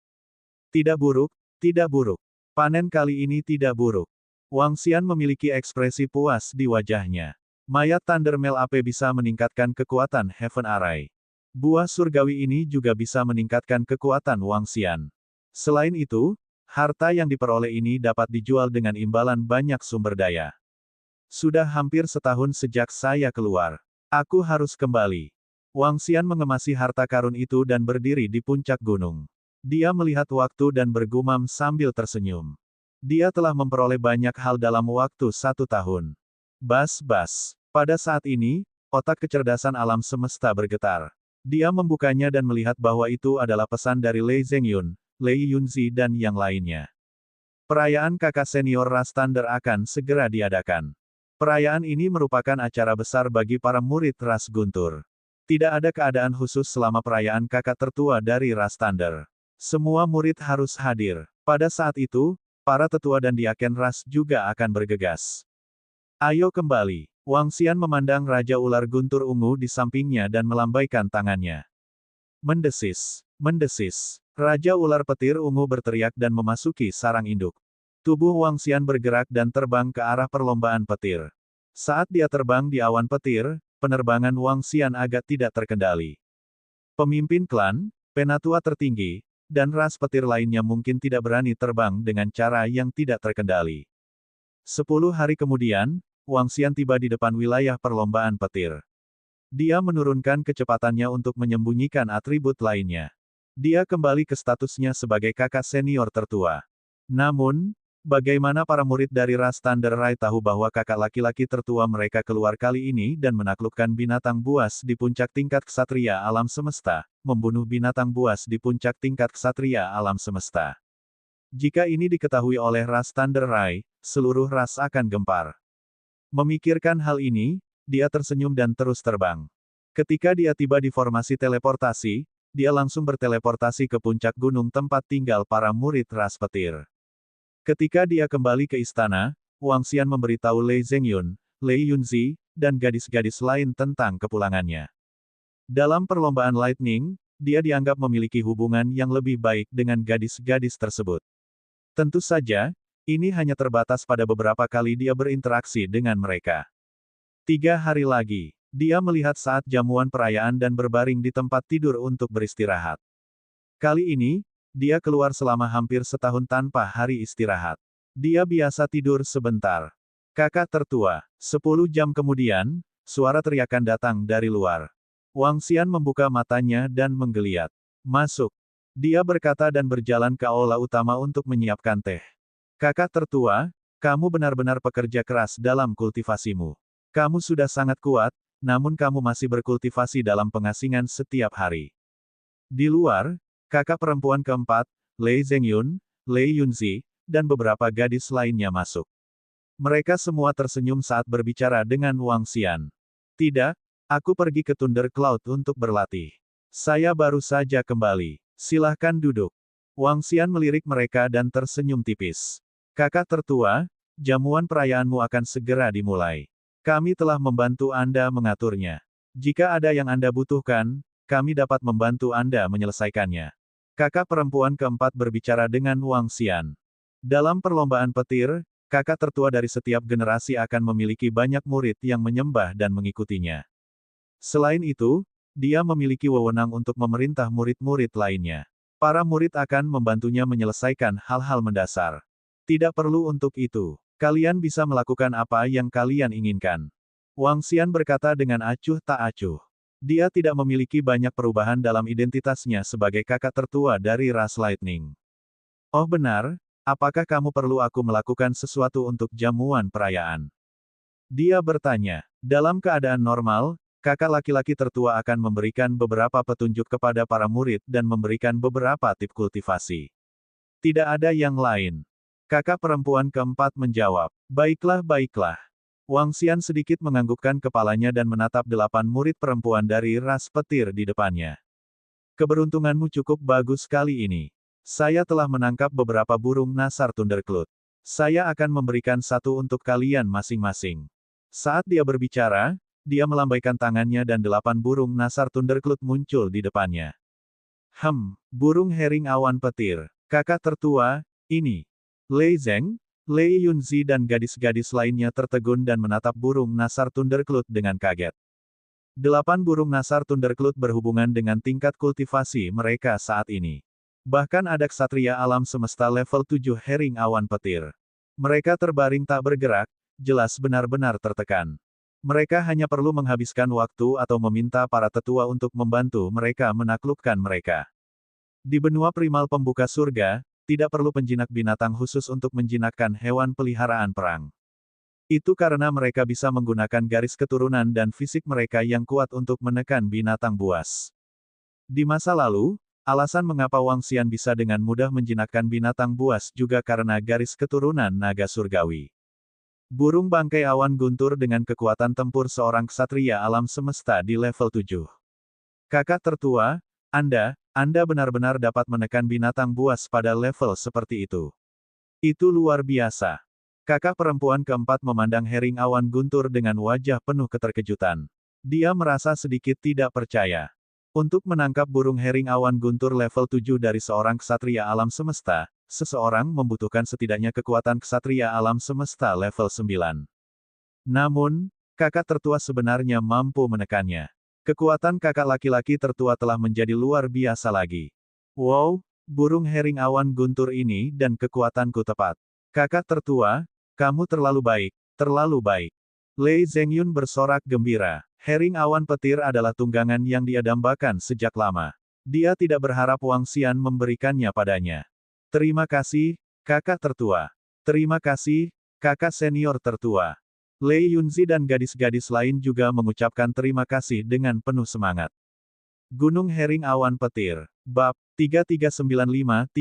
Tidak buruk, tidak buruk. Panen kali ini tidak buruk. Wangxian memiliki ekspresi puas di wajahnya. Mayat Thunder Male AP bisa meningkatkan kekuatan Heaven Array. Buah surgawi ini juga bisa meningkatkan kekuatan Wangxian. Selain itu, harta yang diperoleh ini dapat dijual dengan imbalan banyak sumber daya. Sudah hampir setahun sejak saya keluar. Aku harus kembali. Wangxian mengemasi harta karun itu dan berdiri di puncak gunung. Dia melihat waktu dan bergumam sambil tersenyum. Dia telah memperoleh banyak hal dalam waktu 1 tahun. Bas-bas. Pada saat ini, otak kecerdasan alam semesta bergetar. Dia membukanya dan melihat bahwa itu adalah pesan dari Lei Zhengyun, Lei Yunzi dan yang lainnya. Perayaan kakak senior ras Thunder akan segera diadakan. Perayaan ini merupakan acara besar bagi para murid ras Guntur. Tidak ada keadaan khusus selama perayaan kakak tertua dari ras Thunder. Semua murid harus hadir. Pada saat itu, para tetua dan diaken ras juga akan bergegas. Ayo kembali. Wangxian memandang Raja Ular Guntur Ungu di sampingnya dan melambaikan tangannya. Mendesis. Mendesis. Raja Ular Petir Ungu berteriak dan memasuki sarang induk. Tubuh Wangxian bergerak dan terbang ke arah perlombaan petir. Saat dia terbang di awan petir, penerbangan Wangxian agak tidak terkendali. Pemimpin klan, penatua tertinggi, dan ras petir lainnya mungkin tidak berani terbang dengan cara yang tidak terkendali. 10 hari kemudian, Wangxian tiba di depan wilayah perlombaan petir. Dia menurunkan kecepatannya untuk menyembunyikan atribut lainnya. Dia kembali ke statusnya sebagai kakak senior tertua. Namun, bagaimana para murid dari ras Thunder Rai tahu bahwa kakak laki-laki tertua mereka keluar kali ini dan menaklukkan binatang buas di puncak tingkat ksatria alam semesta, membunuh binatang buas di puncak tingkat ksatria alam semesta. Jika ini diketahui oleh ras Thunder Rai, seluruh ras akan gempar. Memikirkan hal ini, dia tersenyum dan terus terbang. Ketika dia tiba di formasi teleportasi, dia langsung berteleportasi ke puncak gunung tempat tinggal para murid ras petir. Ketika dia kembali ke istana, Wangxian memberitahu Lei Zhengyun, Lei Yunzi, dan gadis-gadis lain tentang kepulangannya. Dalam perlombaan Lightning, dia dianggap memiliki hubungan yang lebih baik dengan gadis-gadis tersebut. Tentu saja, ini hanya terbatas pada beberapa kali dia berinteraksi dengan mereka. 3 hari lagi, dia melihat saat jamuan perayaan dan berbaring di tempat tidur untuk beristirahat. Kali ini, dia keluar selama hampir setahun tanpa hari istirahat. Dia biasa tidur sebentar. Kakak tertua. 10 jam kemudian, suara teriakan datang dari luar. Wang Xian membuka matanya dan menggeliat. Masuk. Dia berkata dan berjalan ke aula utama untuk menyiapkan teh. Kakak tertua, kamu benar-benar pekerja keras dalam kultivasimu. Kamu sudah sangat kuat, namun kamu masih berkultivasi dalam pengasingan setiap hari. Di luar, kakak perempuan keempat, Lei Zhengyun, Lei Yunzi, dan beberapa gadis lainnya masuk. Mereka semua tersenyum saat berbicara dengan Wang Xian. Tidak, aku pergi ke Thunder Cloud untuk berlatih. Saya baru saja kembali. Silahkan duduk. Wang Xian melirik mereka dan tersenyum tipis. Kakak tertua, jamuan perayaanmu akan segera dimulai. Kami telah membantu Anda mengaturnya. Jika ada yang Anda butuhkan, kami dapat membantu Anda menyelesaikannya. Kakak perempuan keempat berbicara dengan Wang Xian. Dalam perlombaan petir, kakak tertua dari setiap generasi akan memiliki banyak murid yang menyembah dan mengikutinya. Selain itu, dia memiliki wewenang untuk memerintah murid-murid lainnya. Para murid akan membantunya menyelesaikan hal-hal mendasar. Tidak perlu untuk itu. Kalian bisa melakukan apa yang kalian inginkan. Wang Xian berkata dengan acuh tak acuh. Dia tidak memiliki banyak perubahan dalam identitasnya sebagai kakak tertua dari ras Lightning. Oh benar, apakah kamu perlu aku melakukan sesuatu untuk jamuan perayaan? Dia bertanya. Dalam keadaan normal, kakak laki-laki tertua akan memberikan beberapa petunjuk kepada para murid dan memberikan beberapa tip kultivasi. Tidak ada yang lain. Kakak perempuan keempat menjawab. Baiklah, baiklah. Wang Xian sedikit menganggukkan kepalanya dan menatap 8 murid perempuan dari ras petir di depannya. Keberuntunganmu cukup bagus kali ini. Saya telah menangkap beberapa burung nasar Thundercloud. Saya akan memberikan satu untuk kalian masing-masing. Saat dia berbicara, dia melambaikan tangannya dan 8 burung nasar Thundercloud muncul di depannya. Burung hering awan petir. Kakak tertua, ini. Lei Zheng, Lei Yunzi dan gadis-gadis lainnya tertegun dan menatap burung nasar Thundercloud dengan kaget. 8 burung nasar Thundercloud berhubungan dengan tingkat kultivasi mereka saat ini. Bahkan ada ksatria alam semesta level 7 hering awan petir. Mereka terbaring tak bergerak, jelas benar-benar tertekan. Mereka hanya perlu menghabiskan waktu atau meminta para tetua untuk membantu mereka menaklukkan mereka. Di benua primal pembuka surga, tidak perlu penjinak binatang khusus untuk menjinakkan hewan peliharaan perang. Itu karena mereka bisa menggunakan garis keturunan dan fisik mereka yang kuat untuk menekan binatang buas. Di masa lalu, alasan mengapa Wang Xian bisa dengan mudah menjinakkan binatang buas juga karena garis keturunan naga surgawi. Burung bangkai awan guntur dengan kekuatan tempur seorang ksatria alam semesta di level 7. Kakak tertua, Anda benar-benar dapat menekan binatang buas pada level seperti itu. Itu luar biasa. Kakak perempuan keempat memandang hering awan guntur dengan wajah penuh keterkejutan. Dia merasa sedikit tidak percaya. Untuk menangkap burung hering awan guntur level 7 dari seorang ksatria alam semesta, seseorang membutuhkan setidaknya kekuatan ksatria alam semesta level 9. Namun, kakak tertua sebenarnya mampu menekannya. Kekuatan kakak laki-laki tertua telah menjadi luar biasa lagi. Wow, burung hering awan guntur ini dan kekuatanku tepat. Kakak tertua, kamu terlalu baik, terlalu baik. Lei Zhengyun bersorak gembira. Hering awan petir adalah tunggangan yang dia dambakan sejak lama. Dia tidak berharap Wang Xian memberikannya padanya. Terima kasih, kakak tertua. Terima kasih, kakak senior tertua. Lei Yunzi dan gadis-gadis lain juga mengucapkan terima kasih dengan penuh semangat. Gunung Hering Awan Petir. Bab 3395-3394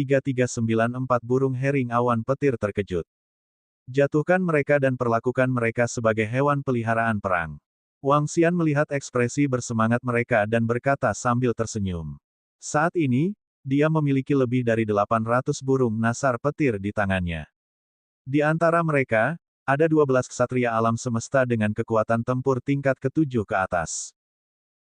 Burung hering awan petir terkejut. Jatuhkan mereka dan perlakukan mereka sebagai hewan peliharaan perang. Wang Xian melihat ekspresi bersemangat mereka dan berkata sambil tersenyum. Saat ini, dia memiliki lebih dari 800 burung nasar petir di tangannya. Di antara mereka, ada 12 ksatria alam semesta dengan kekuatan tempur tingkat ke-7 ke atas.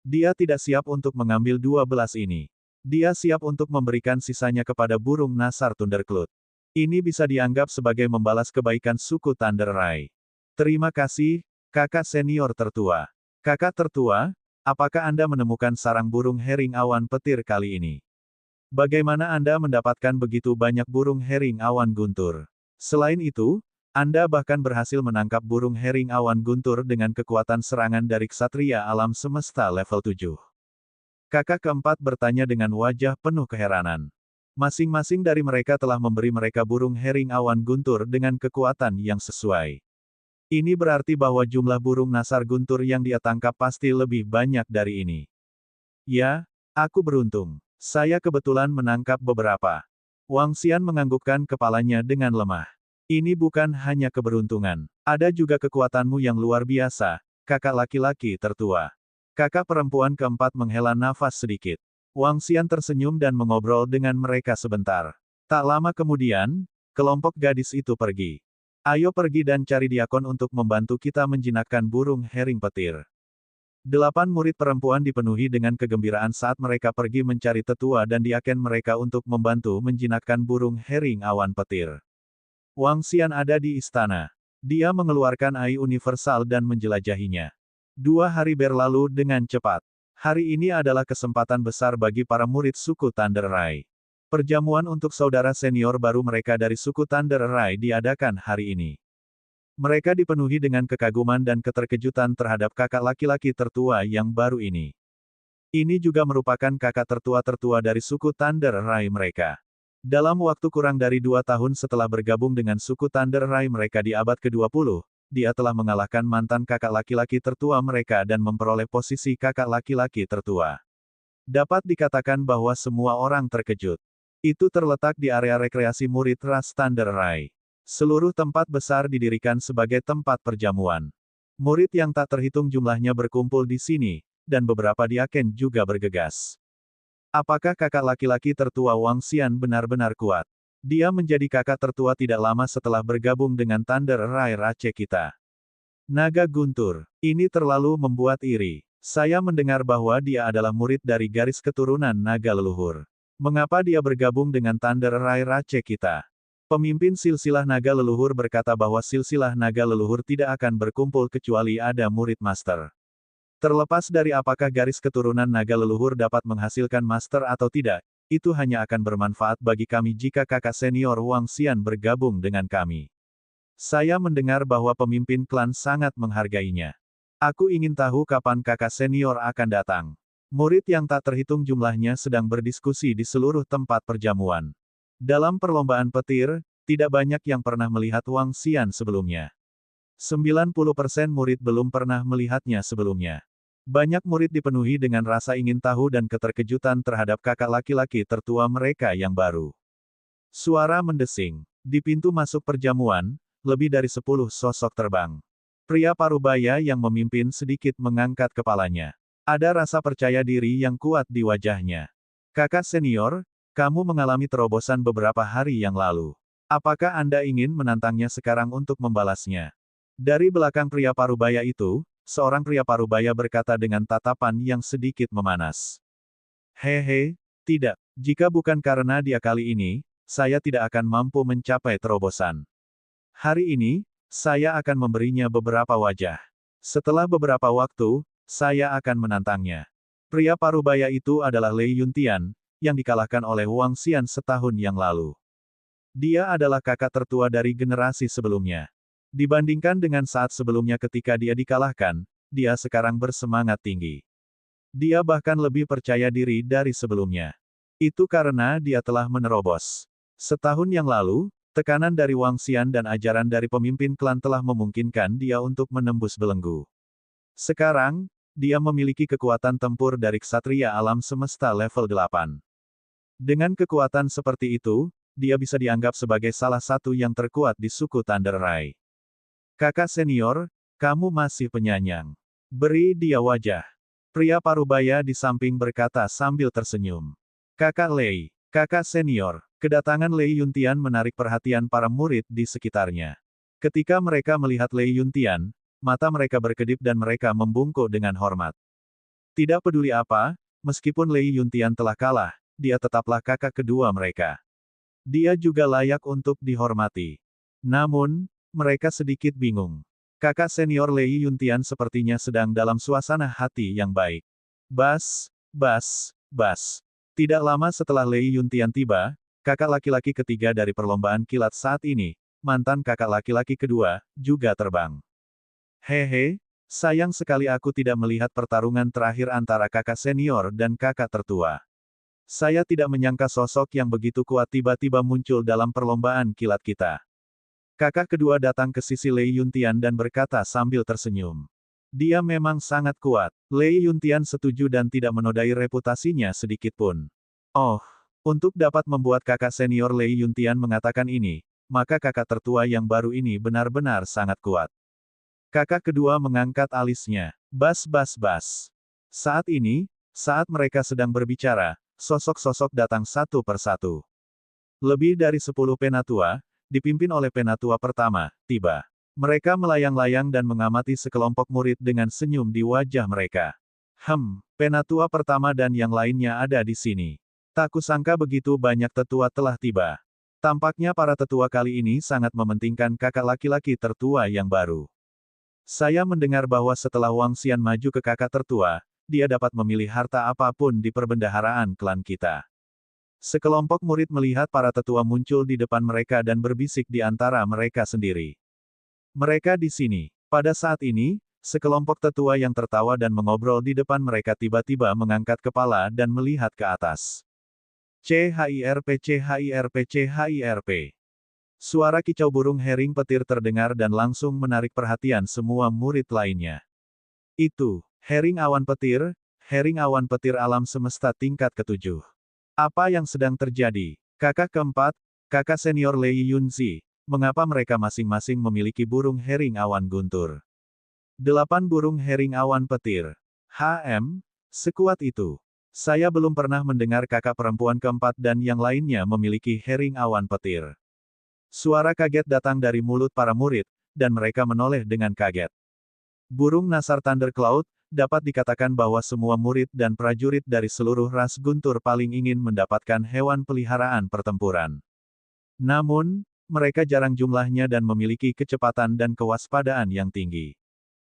Dia tidak siap untuk mengambil 12 ini. Dia siap untuk memberikan sisanya kepada burung nasar Thundercloud. Ini bisa dianggap sebagai membalas kebaikan suku Thunder Rai. Terima kasih, kakak senior tertua. Kakak tertua, apakah Anda menemukan sarang burung hering awan petir kali ini? Bagaimana Anda mendapatkan begitu banyak burung hering awan guntur? Selain itu, Anda bahkan berhasil menangkap burung hering awan guntur dengan kekuatan serangan dari ksatria alam semesta level 7. Kakak keempat bertanya dengan wajah penuh keheranan. Masing-masing dari mereka telah memberi mereka burung hering awan guntur dengan kekuatan yang sesuai. Ini berarti bahwa jumlah burung nasar guntur yang dia tangkap pasti lebih banyak dari ini. Ya, aku beruntung. Saya kebetulan menangkap beberapa. Wang Xian menganggukkan kepalanya dengan lemah. Ini bukan hanya keberuntungan. Ada juga kekuatanmu yang luar biasa, kakak laki-laki tertua. Kakak perempuan keempat menghela nafas sedikit. Wang Xian tersenyum dan mengobrol dengan mereka sebentar. Tak lama kemudian, kelompok gadis itu pergi. Ayo pergi dan cari diakon untuk membantu kita menjinakkan burung hering petir. 8 murid perempuan dipenuhi dengan kegembiraan saat mereka pergi mencari tetua dan diaken mereka untuk membantu menjinakkan burung hering awan petir. Wang Xian ada di istana. Dia mengeluarkan AI universal dan menjelajahinya. 2 hari berlalu dengan cepat. Hari ini adalah kesempatan besar bagi para murid suku Thunder Rai. Perjamuan untuk saudara senior baru mereka dari suku Thunder Rai diadakan hari ini. Mereka dipenuhi dengan kekaguman dan keterkejutan terhadap kakak laki-laki tertua yang baru ini. Ini juga merupakan kakak tertua-tertua dari suku Thunder Rai mereka. Dalam waktu kurang dari 2 tahun setelah bergabung dengan suku Thunder Rai mereka di abad ke-20, dia telah mengalahkan mantan kakak laki-laki tertua mereka dan memperoleh posisi kakak laki-laki tertua. Dapat dikatakan bahwa semua orang terkejut. Itu terletak di area rekreasi murid ras Thunder Rai. Seluruh tempat besar didirikan sebagai tempat perjamuan. Murid yang tak terhitung jumlahnya berkumpul di sini, dan beberapa diaken juga bergegas. Apakah kakak laki-laki tertua Wang Xian benar-benar kuat? Dia menjadi kakak tertua tidak lama setelah bergabung dengan Thunder Rai Race kita. Naga guntur. Ini terlalu membuat iri. Saya mendengar bahwa dia adalah murid dari garis keturunan naga leluhur. Mengapa dia bergabung dengan Thunder Rai Race kita? Pemimpin silsilah naga leluhur berkata bahwa silsilah naga leluhur tidak akan berkumpul kecuali ada murid master. Terlepas dari apakah garis keturunan naga leluhur dapat menghasilkan master atau tidak, itu hanya akan bermanfaat bagi kami jika kakak senior Wang Xian bergabung dengan kami. Saya mendengar bahwa pemimpin klan sangat menghargainya. Aku ingin tahu kapan kakak senior akan datang. Murid yang tak terhitung jumlahnya sedang berdiskusi di seluruh tempat perjamuan. Dalam perlombaan petir, tidak banyak yang pernah melihat Wang Xian sebelumnya. 90% murid belum pernah melihatnya sebelumnya. Banyak murid dipenuhi dengan rasa ingin tahu dan keterkejutan terhadap kakak laki-laki tertua mereka yang baru. Suara mendesing. Di pintu masuk perjamuan, lebih dari 10 sosok terbang. Pria parubaya yang memimpin sedikit mengangkat kepalanya. Ada rasa percaya diri yang kuat di wajahnya. Kakak senior, kamu mengalami terobosan beberapa hari yang lalu. Apakah Anda ingin menantangnya sekarang untuk membalasnya? Dari belakang pria parubaya itu, seorang pria parubaya berkata dengan tatapan yang sedikit memanas. Hehe, tidak. Jika bukan karena dia kali ini, saya tidak akan mampu mencapai terobosan. Hari ini, saya akan memberinya beberapa wajah. Setelah beberapa waktu, saya akan menantangnya. Pria parubaya itu adalah Lei Yuntian, yang dikalahkan oleh Wang Xian setahun yang lalu. Dia adalah kakak tertua dari generasi sebelumnya. Dibandingkan dengan saat sebelumnya ketika dia dikalahkan, dia sekarang bersemangat tinggi. Dia bahkan lebih percaya diri dari sebelumnya. Itu karena dia telah menerobos. Setahun yang lalu, tekanan dari Wang Xian dan ajaran dari pemimpin klan telah memungkinkan dia untuk menembus belenggu. Sekarang, dia memiliki kekuatan tempur dari ksatria alam semesta level 8. Dengan kekuatan seperti itu, dia bisa dianggap sebagai salah satu yang terkuat di suku Thunder Rai. Kakak senior, kamu masih penyanyang. Beri dia wajah. Pria parubaya di samping berkata sambil tersenyum. Kakak Lei, kakak senior. Kedatangan Lei Yuntian menarik perhatian para murid di sekitarnya. Ketika mereka melihat Lei Yuntian, mata mereka berkedip dan mereka membungkuk dengan hormat. Tidak peduli apa, meskipun Lei Yuntian telah kalah, dia tetaplah kakak kedua mereka. Dia juga layak untuk dihormati. Namun, mereka sedikit bingung. Kakak senior Lei Yuntian sepertinya sedang dalam suasana hati yang baik. Bas, bas, bas. Tidak lama setelah Lei Yuntian tiba, kakak laki-laki ketiga dari perlombaan kilat saat ini, mantan kakak laki-laki kedua, juga terbang. Hehe, Sayang sekali aku tidak melihat pertarungan terakhir antara kakak senior dan kakak tertua. Saya tidak menyangka sosok yang begitu kuat tiba-tiba muncul dalam perlombaan kilat kita. Kakak kedua datang ke sisi Lei Yuntian dan berkata sambil tersenyum. Dia memang sangat kuat. Lei Yuntian setuju dan tidak menodai reputasinya sedikitpun. Oh, untuk dapat membuat kakak senior Lei Yuntian mengatakan ini, maka kakak tertua yang baru ini benar-benar sangat kuat. Kakak kedua mengangkat alisnya. Bas bas bas. Saat ini, saat mereka sedang berbicara, sosok-sosok datang satu persatu. Lebih dari 10 penatua, dipimpin oleh penatua pertama, tiba. Mereka melayang-layang dan mengamati sekelompok murid dengan senyum di wajah mereka. Penatua pertama dan yang lainnya ada di sini. Tak kusangka begitu banyak tetua telah tiba. Tampaknya para tetua kali ini sangat mementingkan kakak laki-laki tertua yang baru. Saya mendengar bahwa setelah Wang Xian maju ke kakak tertua, dia dapat memilih harta apapun di perbendaharaan klan kita. Sekelompok murid melihat para tetua muncul di depan mereka dan berbisik di antara mereka sendiri. Mereka di sini. Pada saat ini, sekelompok tetua yang tertawa dan mengobrol di depan mereka tiba-tiba mengangkat kepala dan melihat ke atas. CHIRP CHIRP CHIRP. Suara kicau burung hering petir terdengar dan langsung menarik perhatian semua murid lainnya. Itu, hering awan petir alam semesta tingkat ke-7. Apa yang sedang terjadi? Kakak keempat, kakak senior Lei Yunzi, mengapa mereka masing-masing memiliki burung hering awan guntur? 8 burung hering awan petir. Sekuat itu. Saya belum pernah mendengar kakak perempuan keempat dan yang lainnya memiliki hering awan petir. Suara kaget datang dari mulut para murid, dan mereka menoleh dengan kaget. Burung Nasar Thundercloud, dapat dikatakan bahwa semua murid dan prajurit dari seluruh ras guntur paling ingin mendapatkan hewan peliharaan pertempuran. Namun, mereka jarang jumlahnya dan memiliki kecepatan dan kewaspadaan yang tinggi.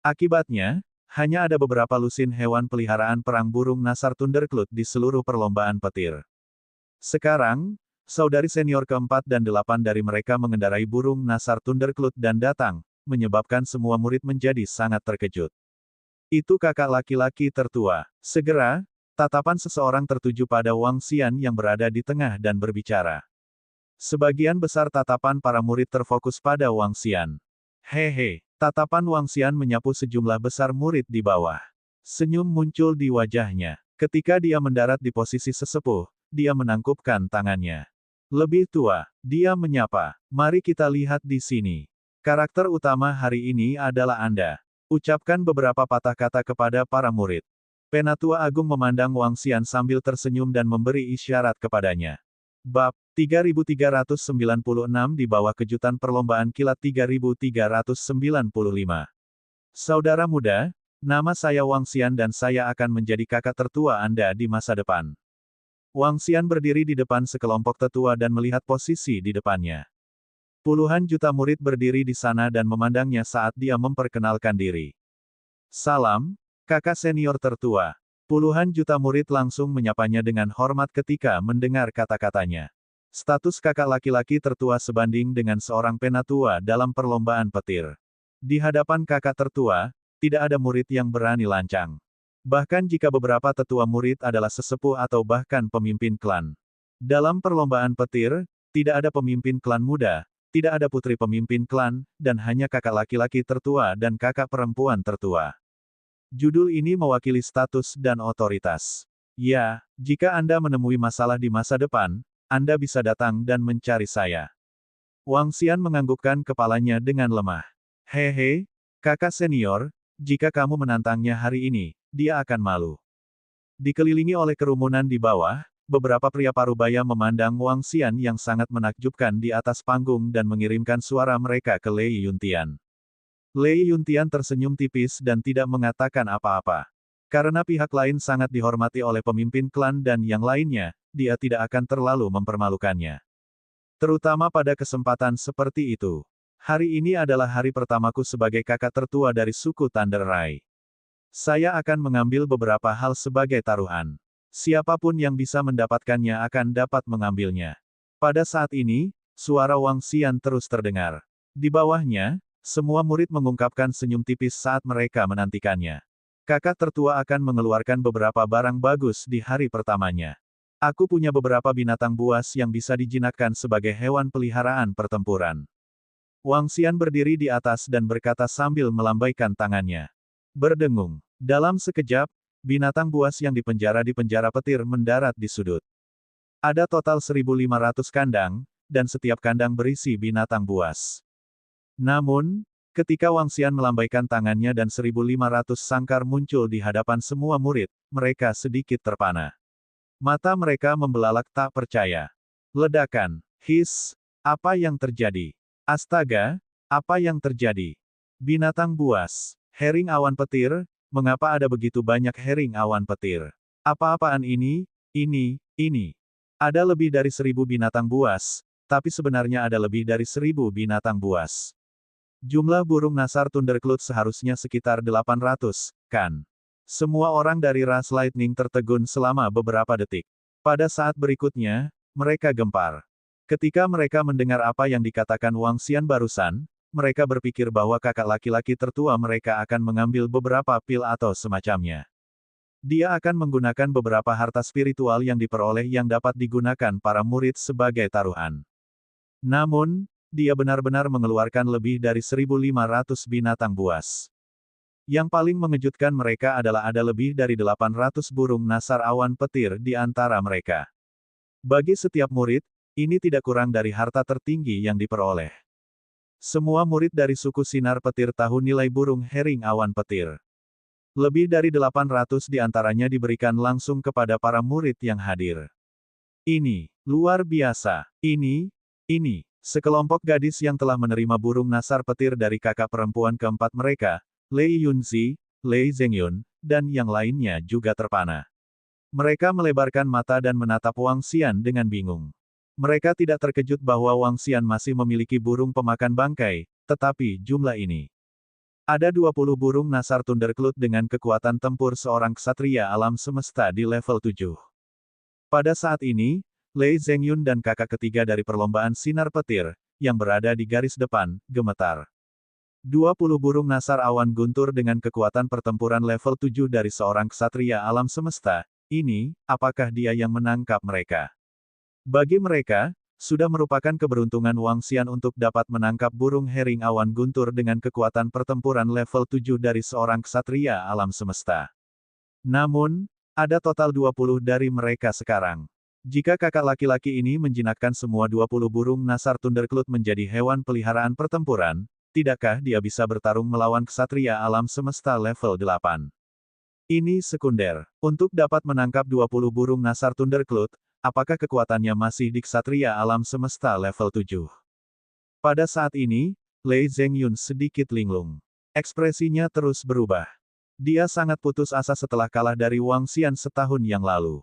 Akibatnya, hanya ada beberapa lusin hewan peliharaan perang burung Nasar Thundercloud di seluruh perlombaan petir. Sekarang, saudari senior keempat dan 8 dari mereka mengendarai burung Nasar Thundercloud dan datang, menyebabkan semua murid menjadi sangat terkejut. Itu kakak laki-laki tertua. Segera, tatapan seseorang tertuju pada Wang Xian yang berada di tengah dan berbicara. Sebagian besar tatapan para murid terfokus pada Wang Xian. Hehe, tatapan Wang Xian menyapu sejumlah besar murid di bawah. Senyum muncul di wajahnya. Ketika dia mendarat di posisi sesepuh, dia menangkupkan tangannya. Lebih tua, dia menyapa. Mari kita lihat di sini. Karakter utama hari ini adalah Anda. Ucapkan beberapa patah kata kepada para murid. Penatua Agung memandang Wang Xian sambil tersenyum dan memberi isyarat kepadanya. Bab 3396 di bawah kejutan perlombaan kilat 3395. Saudara muda, nama saya Wang Xian dan saya akan menjadi kakak tertua Anda di masa depan. Wang Xian berdiri di depan sekelompok tetua dan melihat posisi di depannya. Puluhan juta murid berdiri di sana dan memandangnya saat dia memperkenalkan diri. Salam, kakak senior tertua. Puluhan juta murid langsung menyapanya dengan hormat ketika mendengar kata-katanya. Status kakak laki-laki tertua sebanding dengan seorang penatua dalam perlombaan petir. Di hadapan kakak tertua, tidak ada murid yang berani lancang. Bahkan jika beberapa tetua murid adalah sesepuh atau bahkan pemimpin klan. Dalam perlombaan petir, tidak ada pemimpin klan muda, tidak ada putri pemimpin klan, dan hanya kakak laki-laki tertua dan kakak perempuan tertua. Judul ini mewakili status dan otoritas. Ya, jika Anda menemui masalah di masa depan, Anda bisa datang dan mencari saya. Wang Xian menganggukkan kepalanya dengan lemah. Hehe, kakak senior, jika kamu menantangnya hari ini, dia akan malu. Dikelilingi oleh kerumunan di bawah, beberapa pria parubaya memandang Wang Xian yang sangat menakjubkan di atas panggung dan mengirimkan suara mereka ke Lei Yuntian. Lei Yuntian tersenyum tipis dan tidak mengatakan apa-apa. Karena pihak lain sangat dihormati oleh pemimpin klan dan yang lainnya, dia tidak akan terlalu mempermalukannya. Terutama pada kesempatan seperti itu. Hari ini adalah hari pertamaku sebagai kakak tertua dari suku Thunder Rai. Saya akan mengambil beberapa hal sebagai taruhan. Siapapun yang bisa mendapatkannya akan dapat mengambilnya. Pada saat ini, suara Wang Xian terus terdengar. Di bawahnya, Semua murid mengungkapkan senyum tipis saat mereka menantikannya. Kakak tertua akan mengeluarkan beberapa barang bagus di hari pertamanya. Aku punya beberapa binatang buas yang bisa dijinakkan sebagai hewan peliharaan pertempuran. Wang Xian berdiri di atas dan berkata sambil melambaikan tangannya. Berdengung. Dalam sekejap, binatang buas yang dipenjara di penjara petir mendarat di sudut. Ada total 1.500 kandang, dan setiap kandang berisi binatang buas. Namun, ketika Wang Xian melambaikan tangannya dan 1.500 sangkar muncul di hadapan semua murid, mereka sedikit terpana. Mata mereka membelalak tak percaya. Ledakan. His. Apa yang terjadi? Astaga, apa yang terjadi? Binatang buas. Hering awan petir, mengapa ada begitu banyak hering awan petir? Apa-apaan ini? Ini. Ada lebih dari 1.000 binatang buas, tapi sebenarnya ada lebih dari 1.000 binatang buas. Jumlah burung nasar Thundercloud seharusnya sekitar 800, kan? Semua orang dari ras Lightning tertegun selama beberapa detik. Pada saat berikutnya, mereka gempar. Ketika mereka mendengar apa yang dikatakan Wang Xian barusan, mereka berpikir bahwa kakak laki-laki tertua mereka akan mengambil beberapa pil atau semacamnya. Dia akan menggunakan beberapa harta spiritual yang diperoleh yang dapat digunakan para murid sebagai taruhan. Namun, dia benar-benar mengeluarkan lebih dari 1.500 binatang buas. Yang paling mengejutkan mereka adalah ada lebih dari 800 burung nasar awan petir di antara mereka. Bagi setiap murid, ini tidak kurang dari harta tertinggi yang diperoleh. Semua murid dari suku Sinar Petir tahu nilai burung hering awan petir. Lebih dari 800 di antaranya diberikan langsung kepada para murid yang hadir. Ini, luar biasa. Ini. Sekelompok gadis yang telah menerima burung nasar petir dari kakak perempuan keempat mereka, Lei Yunzi, Lei Zhengyun, dan yang lainnya juga terpana. Mereka melebarkan mata dan menatap Wang Xian dengan bingung. Mereka tidak terkejut bahwa Wang Xian masih memiliki burung pemakan bangkai, tetapi jumlah ini. Ada 20 burung nasar Thundercloud dengan kekuatan tempur seorang ksatria alam semesta di level 7. Pada saat ini, Lei Zhengyun dan kakak ketiga dari perlombaan Sinar Petir, yang berada di garis depan, gemetar. 20 burung nasar awan guntur dengan kekuatan pertempuran level 7 dari seorang ksatria alam semesta, ini, apakah dia yang menangkap mereka? Bagi mereka, sudah merupakan keberuntungan Wang Xian untuk dapat menangkap burung hering awan guntur dengan kekuatan pertempuran level 7 dari seorang ksatria alam semesta. Namun, ada total 20 dari mereka sekarang. Jika kakak laki-laki ini menjinakkan semua 20 burung nasar Thundercloud menjadi hewan peliharaan pertempuran, tidakkah dia bisa bertarung melawan ksatria alam semesta level 8? Ini sekunder. Untuk dapat menangkap 20 burung nasar Thundercloud, apakah kekuatannya masih di ksatria alam semesta level 7? Pada saat ini, Lei Zhengyun sedikit linglung. Ekspresinya terus berubah. Dia sangat putus asa setelah kalah dari Wang Xian setahun yang lalu.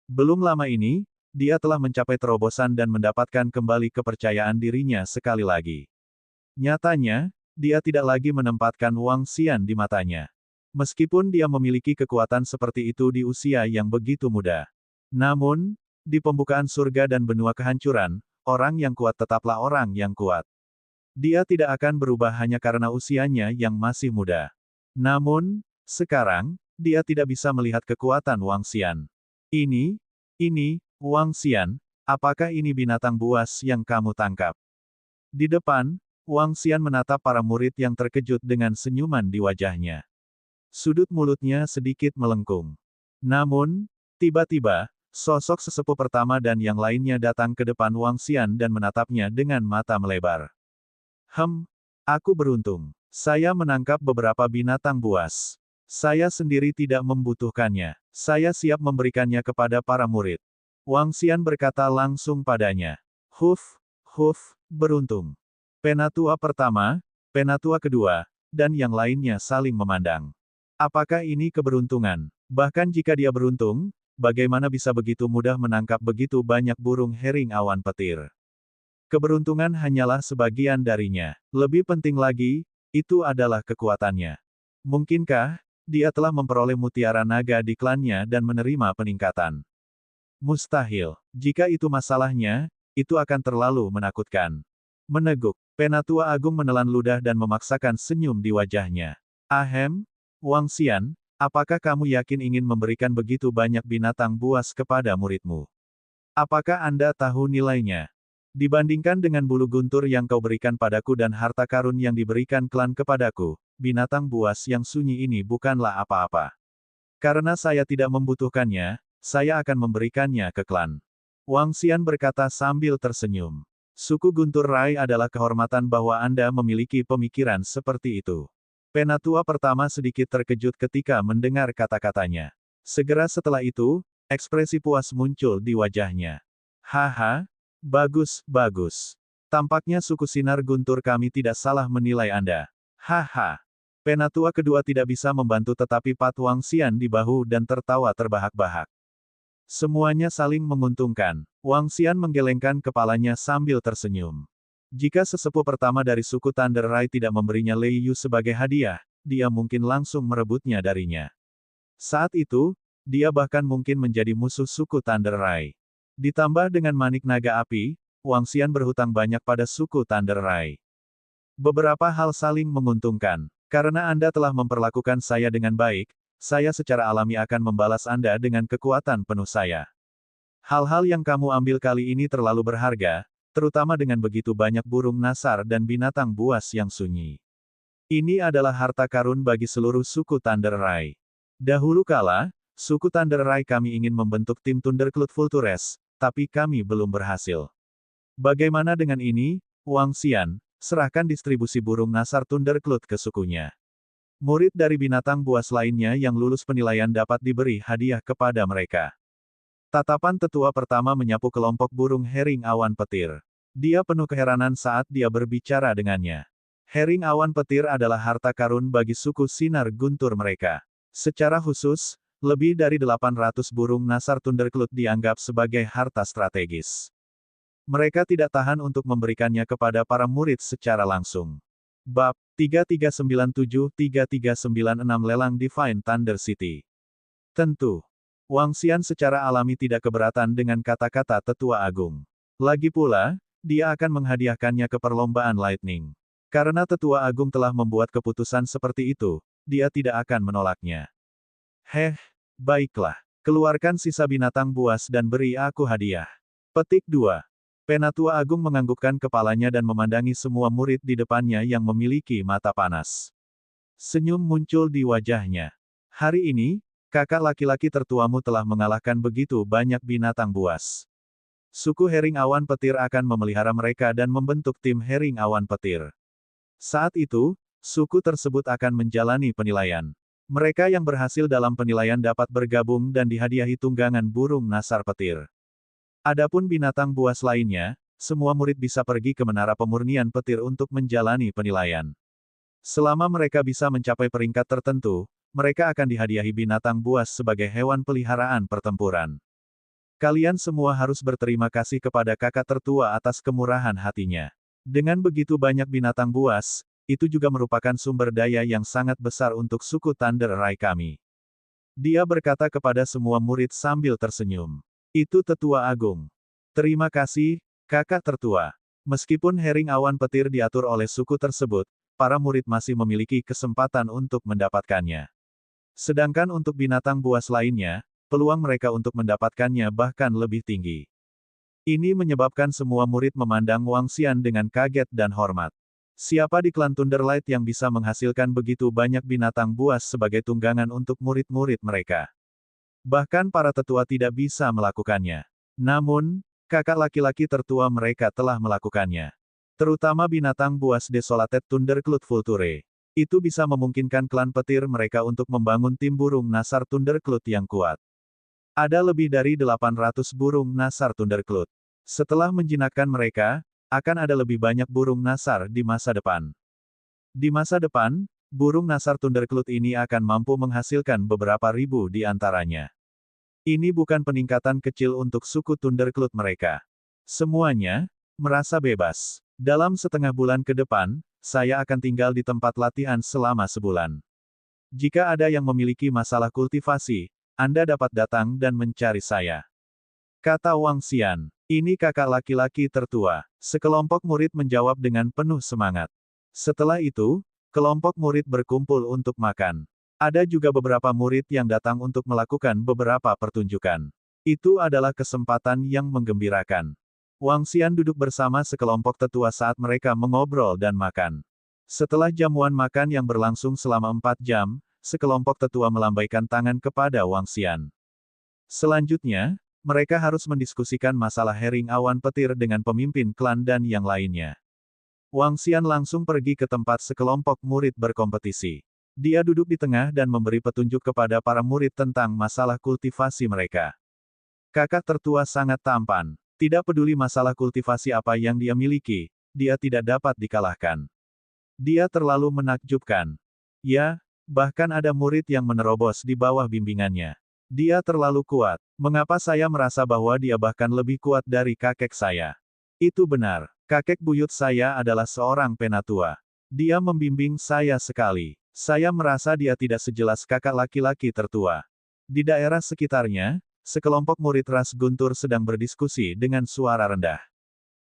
Belum lama ini, dia telah mencapai terobosan dan mendapatkan kembali kepercayaan dirinya sekali lagi. Nyatanya, dia tidak lagi menempatkan Wang Xian di matanya. Meskipun dia memiliki kekuatan seperti itu di usia yang begitu muda. Namun, di pembukaan surga dan benua kehancuran, orang yang kuat tetaplah orang yang kuat. Dia tidak akan berubah hanya karena usianya yang masih muda. Namun, sekarang, dia tidak bisa melihat kekuatan Wang Xian. Ini, Wang Xian, apakah ini binatang buas yang kamu tangkap? Di depan, Wang Xian menatap para murid yang terkejut dengan senyuman di wajahnya. Sudut mulutnya sedikit melengkung. Namun, tiba-tiba, sosok sesepuh pertama dan yang lainnya datang ke depan Wang Xian dan menatapnya dengan mata melebar. Aku beruntung. Saya menangkap beberapa binatang buas. Saya sendiri tidak membutuhkannya. Saya siap memberikannya kepada para murid. Wang Xian berkata langsung padanya. Beruntung. Penatua pertama, penatua kedua, dan yang lainnya saling memandang. Apakah ini keberuntungan? Bahkan jika dia beruntung, bagaimana bisa begitu mudah menangkap begitu banyak burung hering awan petir? Keberuntungan hanyalah sebagian darinya. Lebih penting lagi, itu adalah kekuatannya. Mungkinkah dia telah memperoleh mutiara naga di klannya dan menerima peningkatan? Mustahil. Jika itu masalahnya, itu akan terlalu menakutkan. Meneguk. Penatua Agung menelan ludah dan memaksakan senyum di wajahnya. Ahem, Wang Xian, apakah kamu yakin ingin memberikan begitu banyak binatang buas kepada muridmu? Apakah Anda tahu nilainya? Dibandingkan dengan bulu guntur yang kau berikan padaku dan harta karun yang diberikan klan kepadaku, binatang buas yang sunyi ini bukanlah apa-apa. Karena saya tidak membutuhkannya, saya akan memberikannya ke klan. Wang Xian berkata sambil tersenyum. Suku Guntur Rai adalah kehormatan bahwa Anda memiliki pemikiran seperti itu. Penatua pertama sedikit terkejut ketika mendengar kata-katanya. Segera setelah itu, ekspresi puas muncul di wajahnya. Haha, bagus, bagus. Tampaknya suku Sinar Guntur kami tidak salah menilai Anda. Haha. Penatua kedua tidak bisa membantu tetapi Pat Wang Xian di bahu dan tertawa terbahak-bahak. Semuanya saling menguntungkan. Wang Xian menggelengkan kepalanya sambil tersenyum. Jika sesepuh pertama dari suku Thunder Rai tidak memberinya Lei Yu sebagai hadiah, dia mungkin langsung merebutnya darinya. Saat itu, dia bahkan mungkin menjadi musuh suku Thunder Rai. Ditambah dengan manik naga api, Wang Xian berhutang banyak pada suku Thunder Rai. Beberapa hal saling menguntungkan. Karena Anda telah memperlakukan saya dengan baik, saya secara alami akan membalas Anda dengan kekuatan penuh saya. Hal-hal yang kamu ambil kali ini terlalu berharga, terutama dengan begitu banyak burung nasar dan binatang buas yang sunyi. Ini adalah harta karun bagi seluruh suku Thunder Rai. Dahulu kala, suku Thunder Rai kami ingin membentuk tim Thundercloud Vultures, tapi kami belum berhasil. Bagaimana dengan ini, Wang Xian? Serahkan distribusi burung nasar Thundercloud ke sukunya. Murid dari binatang buas lainnya yang lulus penilaian dapat diberi hadiah kepada mereka. Tatapan tetua pertama menyapu kelompok burung hering awan petir. Dia penuh keheranan saat dia berbicara dengannya. Hering awan petir adalah harta karun bagi suku Sinar Guntur mereka. Secara khusus, lebih dari 800 burung nasar Thundercloud dianggap sebagai harta strategis. Mereka tidak tahan untuk memberikannya kepada para murid secara langsung. Bab 3397-3396 Lelang Divine Thunder City. Tentu, Wang Xian secara alami tidak keberatan dengan kata-kata tetua agung. Lagi pula, dia akan menghadiahkannya ke perlombaan Lightning. Karena tetua agung telah membuat keputusan seperti itu, dia tidak akan menolaknya. Baiklah. Keluarkan sisa binatang buas dan beri aku hadiah. Petik 2. Penatua Agung menganggukkan kepalanya dan memandangi semua murid di depannya yang memiliki mata panas. Senyum muncul di wajahnya. Hari ini, kakak laki-laki tertuamu telah mengalahkan begitu banyak binatang buas. Suku Hering Awan Petir akan memelihara mereka dan membentuk tim Hering Awan Petir. Saat itu, suku tersebut akan menjalani penilaian. Mereka yang berhasil dalam penilaian dapat bergabung dan dihadiahi tunggangan burung nasar petir. Adapun binatang buas lainnya, semua murid bisa pergi ke Menara Pemurnian Petir untuk menjalani penilaian. Selama mereka bisa mencapai peringkat tertentu, mereka akan dihadiahi binatang buas sebagai hewan peliharaan pertempuran. Kalian semua harus berterima kasih kepada kakak tertua atas kemurahan hatinya. Dengan begitu banyak binatang buas, itu juga merupakan sumber daya yang sangat besar untuk suku Thunder Rai kami. Dia berkata kepada semua murid sambil tersenyum. Itu tetua agung. Terima kasih, kakak tertua. Meskipun Hering Awan Petir diatur oleh suku tersebut, para murid masih memiliki kesempatan untuk mendapatkannya. Sedangkan untuk binatang buas lainnya, peluang mereka untuk mendapatkannya bahkan lebih tinggi. Ini menyebabkan semua murid memandang Wang Xian dengan kaget dan hormat. Siapa di klan Thunderlight yang bisa menghasilkan begitu banyak binatang buas sebagai tunggangan untuk murid-murid mereka? Bahkan para tetua tidak bisa melakukannya. Namun, kakak laki-laki tertua mereka telah melakukannya. Terutama binatang buas Desolated Thundercloud Vulture. Itu bisa memungkinkan klan petir mereka untuk membangun tim burung nasar Thundercloud yang kuat. Ada lebih dari 800 burung nasar Thundercloud. Setelah menjinakkan mereka, akan ada lebih banyak burung nasar di masa depan. Di masa depan, burung nasar Thundercloud ini akan mampu menghasilkan beberapa ribu di antaranya. Ini bukan peningkatan kecil untuk suku Thundercloud mereka. Semuanya merasa bebas. Dalam setengah bulan ke depan, saya akan tinggal di tempat latihan selama sebulan. Jika ada yang memiliki masalah kultivasi, Anda dapat datang dan mencari saya. Kata Wang Xian. Ini kakak laki-laki tertua. Sekelompok murid menjawab dengan penuh semangat. Setelah itu, kelompok murid berkumpul untuk makan. Ada juga beberapa murid yang datang untuk melakukan beberapa pertunjukan. Itu adalah kesempatan yang menggembirakan. Wang Xian duduk bersama sekelompok tetua saat mereka mengobrol dan makan. Setelah jamuan makan yang berlangsung selama 4 jam, sekelompok tetua melambaikan tangan kepada Wang Xian. Selanjutnya, mereka harus mendiskusikan masalah Herring Awan Petir dengan pemimpin klan dan yang lainnya. Wang Xian langsung pergi ke tempat sekelompok murid berkompetisi. Dia duduk di tengah dan memberi petunjuk kepada para murid tentang masalah kultivasi mereka. Kakak tertua sangat tampan. Tidak peduli masalah kultivasi apa yang dia miliki, dia tidak dapat dikalahkan. Dia terlalu menakjubkan. Ya, bahkan ada murid yang menerobos di bawah bimbingannya. Dia terlalu kuat. Mengapa saya merasa bahwa dia bahkan lebih kuat dari kakek saya? Itu benar. Kakek buyut saya adalah seorang penatua. Dia membimbing saya sekali. Saya merasa dia tidak sejelas kakak laki-laki tertua. Di daerah sekitarnya, sekelompok murid ras Guntur sedang berdiskusi dengan suara rendah.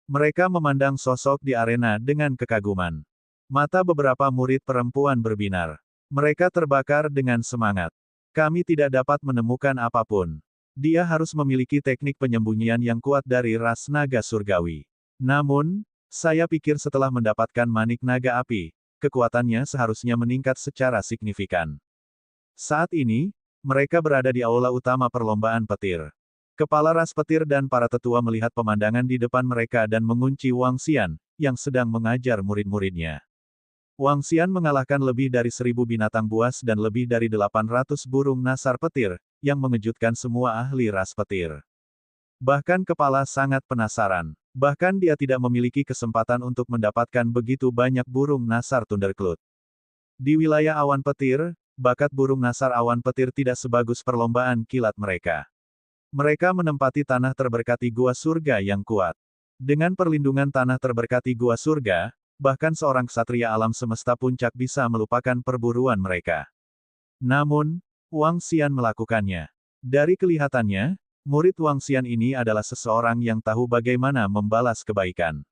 Mereka memandang sosok di arena dengan kekaguman. Mata beberapa murid perempuan berbinar. Mereka terbakar dengan semangat. Kami tidak dapat menemukan apapun. Dia harus memiliki teknik penyembunyian yang kuat dari ras naga surgawi. Namun, saya pikir setelah mendapatkan manik naga api, kekuatannya seharusnya meningkat secara signifikan. Saat ini, mereka berada di aula utama perlombaan petir. Kepala ras petir dan para tetua melihat pemandangan di depan mereka dan mengunci Wang Xian, yang sedang mengajar murid-muridnya. Wang Xian mengalahkan lebih dari 1.000 binatang buas dan lebih dari 800 burung nasar petir, yang mengejutkan semua ahli ras petir. Bahkan kepala sangat penasaran. Bahkan dia tidak memiliki kesempatan untuk mendapatkan begitu banyak burung nasar Thundercloud. Di wilayah awan petir, bakat burung nasar awan petir tidak sebagus perlombaan kilat mereka. Mereka menempati tanah terberkati gua surga yang kuat. Dengan perlindungan tanah terberkati gua surga, bahkan seorang ksatria alam semesta puncak bisa melupakan perburuan mereka. Namun, Wang Xian melakukannya. Dari kelihatannya, murid Wang Xian ini adalah seseorang yang tahu bagaimana membalas kebaikan.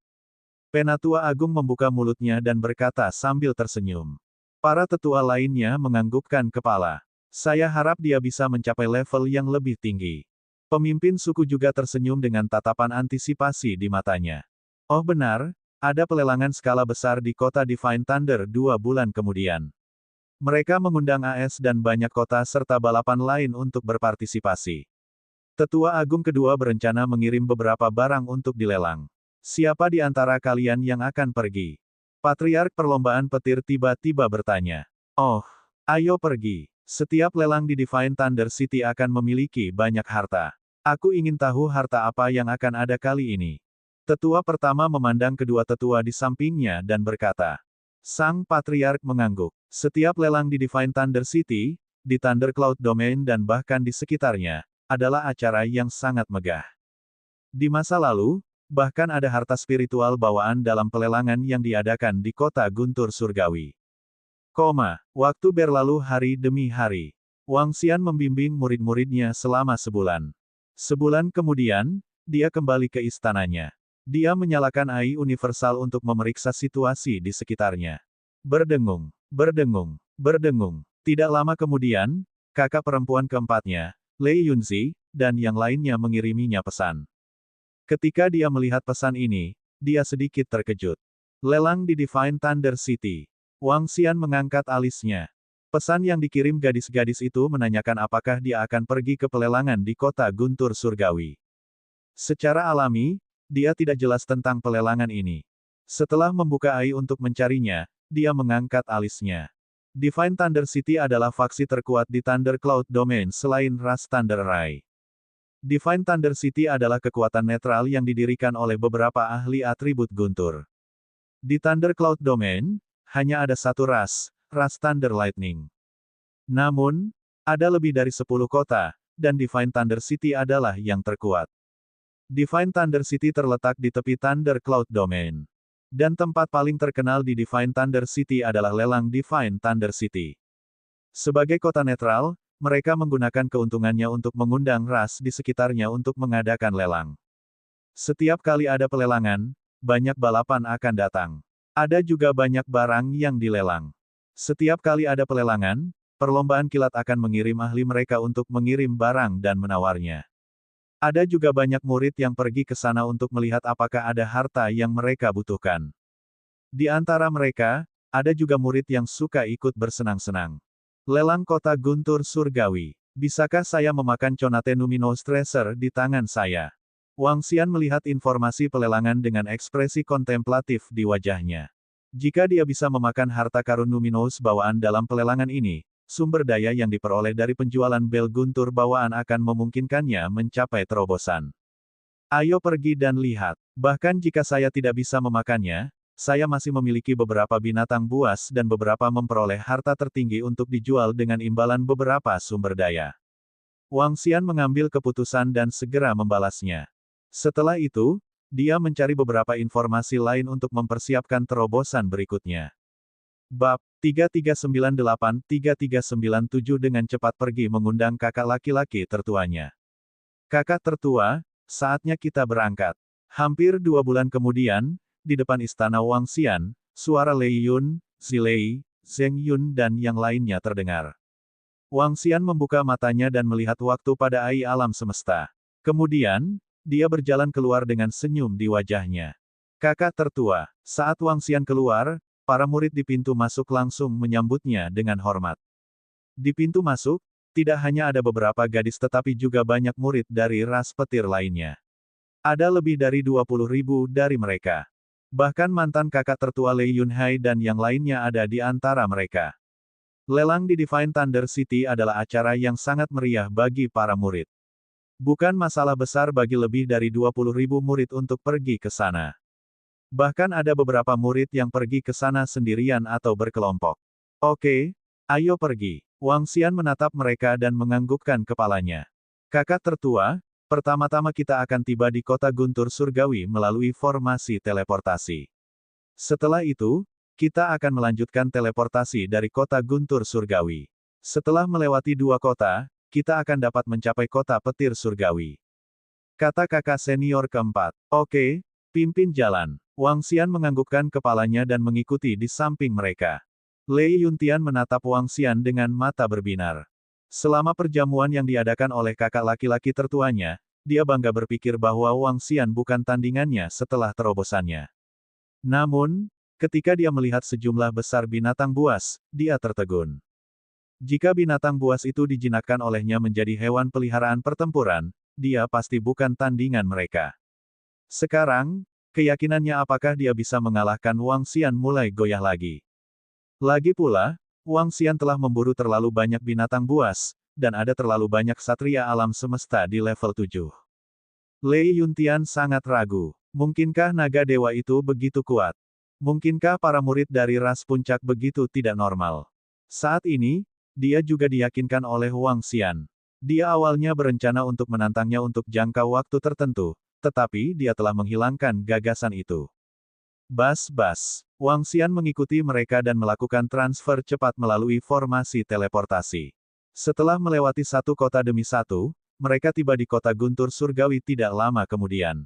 Penatua Agung membuka mulutnya dan berkata sambil tersenyum. Para tetua lainnya menganggukkan kepala. Saya harap dia bisa mencapai level yang lebih tinggi. Pemimpin suku juga tersenyum dengan tatapan antisipasi di matanya. Oh benar, ada pelelangan skala besar di kota Divine Thunder 2 bulan kemudian. Mereka mengundang AS dan banyak kota serta balapan lain untuk berpartisipasi. Tetua Agung kedua berencana mengirim beberapa barang untuk dilelang. Siapa di antara kalian yang akan pergi? Patriark perlombaan petir tiba-tiba bertanya. Oh, ayo pergi. Setiap lelang di Divine Thunder City akan memiliki banyak harta. Aku ingin tahu harta apa yang akan ada kali ini. Tetua pertama memandang kedua tetua di sampingnya dan berkata. Sang Patriark mengangguk. Setiap lelang di Divine Thunder City, di Thunder Cloud Domain dan bahkan di sekitarnya, adalah acara yang sangat megah. Di masa lalu, bahkan ada harta spiritual bawaan dalam pelelangan yang diadakan di kota Guntur Surgawi. Waktu berlalu hari demi hari. Wang Xian membimbing murid-muridnya selama sebulan. Sebulan kemudian, dia kembali ke istananya. Dia menyalakan AI universal untuk memeriksa situasi di sekitarnya. Berdengung, berdengung, berdengung. Tidak lama kemudian, kakak perempuan keempatnya, Lei Yunzi, dan yang lainnya mengiriminya pesan. Ketika dia melihat pesan ini, dia sedikit terkejut. Lelang di Divine Thunder City. Wang Xian mengangkat alisnya. Pesan yang dikirim gadis-gadis itu menanyakan apakah dia akan pergi ke pelelangan di kota Guntur Surgawi. Secara alami, dia tidak jelas tentang pelelangan ini. Setelah membuka AI untuk mencarinya, dia mengangkat alisnya. Divine Thunder City adalah faksi terkuat di Thunder Cloud Domain selain ras Thunder Rai. Divine Thunder City adalah kekuatan netral yang didirikan oleh beberapa ahli atribut Guntur. Di Thunder Cloud Domain, hanya ada satu ras Thunder Lightning. Namun, ada lebih dari 10 kota, dan Divine Thunder City adalah yang terkuat. Divine Thunder City terletak di tepi Thunder Cloud Domain. Dan tempat paling terkenal di Divine Thunder City adalah lelang Divine Thunder City. Sebagai kota netral, mereka menggunakan keuntungannya untuk mengundang ras di sekitarnya untuk mengadakan lelang. Setiap kali ada pelelangan, banyak balapan akan datang. Ada juga banyak barang yang dilelang. Setiap kali ada pelelangan, perlombaan kilat akan mengirim ahli mereka untuk mengirim barang dan menawarnya. Ada juga banyak murid yang pergi ke sana untuk melihat apakah ada harta yang mereka butuhkan. Di antara mereka, ada juga murid yang suka ikut bersenang-senang. Lelang kota Guntur Surgawi. Bisakah saya memakan Conate Numinos Treasure di tangan saya? Wang Xian melihat informasi pelelangan dengan ekspresi kontemplatif di wajahnya. Jika dia bisa memakan harta karun Numinos bawaan dalam pelelangan ini, sumber daya yang diperoleh dari penjualan bel guntur bawaan akan memungkinkannya mencapai terobosan. Ayo pergi dan lihat. Bahkan jika saya tidak bisa memakannya, saya masih memiliki beberapa binatang buas dan beberapa memperoleh harta tertinggi untuk dijual dengan imbalan beberapa sumber daya. Wang Xian mengambil keputusan dan segera membalasnya. Setelah itu, dia mencari beberapa informasi lain untuk mempersiapkan terobosan berikutnya. Bab 3398-3397 dengan cepat pergi mengundang kakak laki-laki tertuanya. Kakak tertua, saatnya kita berangkat. Hampir 2 bulan kemudian, di depan istana Wang Xian, suara Lei Yun, Zilei, Zheng Yun dan yang lainnya terdengar. Wang Xian membuka matanya dan melihat waktu pada ai alam semesta. Kemudian, dia berjalan keluar dengan senyum di wajahnya. Kakak tertua, saat Wang Xian keluar, para murid di pintu masuk langsung menyambutnya dengan hormat. Di pintu masuk, tidak hanya ada beberapa gadis tetapi juga banyak murid dari ras petir lainnya. Ada lebih dari 20.000 dari mereka. Bahkan mantan kakak tertua Lei Yunhai dan yang lainnya ada di antara mereka. Lelang di Divine Thunder City adalah acara yang sangat meriah bagi para murid. Bukan masalah besar bagi lebih dari 20.000 murid untuk pergi ke sana. Bahkan ada beberapa murid yang pergi ke sana sendirian atau berkelompok. Oke, ayo pergi. Wang Xian menatap mereka dan menganggukkan kepalanya. Kakak tertua, pertama-tama kita akan tiba di kota Guntur Surgawi melalui formasi teleportasi. Setelah itu, kita akan melanjutkan teleportasi dari kota Guntur Surgawi. Setelah melewati 2 kota, kita akan dapat mencapai kota petir surgawi. Kata kakak senior keempat. Oke, pimpin jalan. Wang Xian menganggukkan kepalanya dan mengikuti di samping mereka. Lei Yuntian menatap Wang Xian dengan mata berbinar. Selama perjamuan yang diadakan oleh kakak laki-laki tertuanya, dia bangga berpikir bahwa Wang Xian bukan tandingannya setelah terobosannya. Namun, ketika dia melihat sejumlah besar binatang buas, dia tertegun. Jika binatang buas itu dijinakkan olehnya menjadi hewan peliharaan pertempuran, dia pasti bukan tandingan mereka. Sekarang, keyakinannya apakah dia bisa mengalahkan Wang Xian mulai goyah lagi. Lagi pula, Wang Xian telah memburu terlalu banyak binatang buas, dan ada terlalu banyak satria alam semesta di level 7. Lei Yuntian sangat ragu. Mungkinkah naga dewa itu begitu kuat? Mungkinkah para murid dari ras puncak begitu tidak normal? Saat ini, dia juga diyakinkan oleh Wang Xian. Dia awalnya berencana untuk menantangnya untuk jangka waktu tertentu, tetapi dia telah menghilangkan gagasan itu. Bas-bas. Wang Xian mengikuti mereka dan melakukan transfer cepat melalui formasi teleportasi. Setelah melewati satu kota demi satu, mereka tiba di kota Guntur Surgawi tidak lama kemudian.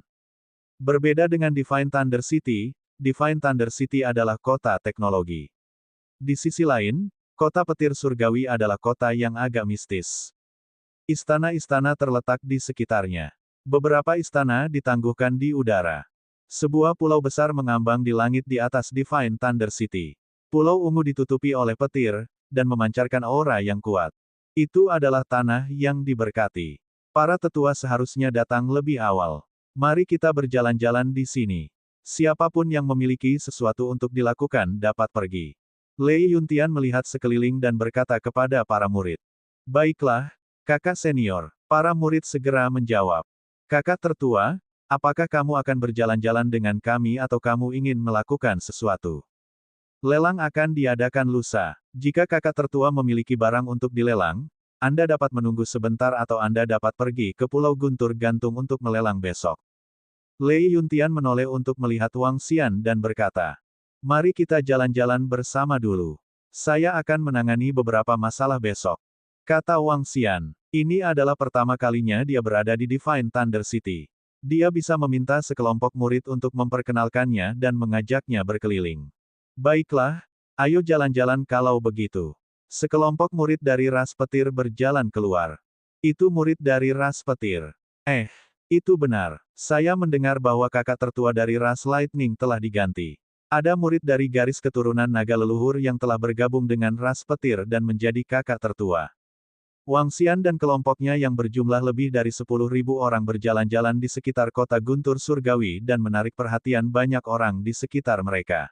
Berbeda dengan Divine Thunder City adalah kota teknologi. Di sisi lain, kota petir surgawi adalah kota yang agak mistis. Istana-istana terletak di sekitarnya. Beberapa istana ditangguhkan di udara. Sebuah pulau besar mengambang di langit di atas Divine Thunder City. Pulau ungu ditutupi oleh petir, dan memancarkan aura yang kuat. Itu adalah tanah yang diberkati. Para tetua seharusnya datang lebih awal. Mari kita berjalan-jalan di sini. Siapapun yang memiliki sesuatu untuk dilakukan dapat pergi. Lei Yuntian melihat sekeliling dan berkata kepada para murid. Baiklah, kakak senior. Para murid segera menjawab. Kakak tertua, apakah kamu akan berjalan-jalan dengan kami atau kamu ingin melakukan sesuatu? Lelang akan diadakan lusa. Jika kakak tertua memiliki barang untuk dilelang, Anda dapat menunggu sebentar atau Anda dapat pergi ke Pulau Guntur Gantung untuk melelang besok. Lei Yuntian menoleh untuk melihat Wang Xian dan berkata. Mari kita jalan-jalan bersama dulu. Saya akan menangani beberapa masalah besok. Kata Wang Xian. Ini adalah pertama kalinya dia berada di Divine Thunder City. Dia bisa meminta sekelompok murid untuk memperkenalkannya dan mengajaknya berkeliling. Baiklah, ayo jalan-jalan kalau begitu. Sekelompok murid dari ras petir berjalan keluar. Itu murid dari ras petir. Itu benar. Saya mendengar bahwa kakak tertua dari ras Lightning telah diganti. Ada murid dari garis keturunan naga leluhur yang telah bergabung dengan ras petir dan menjadi kakak tertua. Wang Xian dan kelompoknya yang berjumlah lebih dari 10.000 orang berjalan-jalan di sekitar kota Guntur Surgawi dan menarik perhatian banyak orang di sekitar mereka.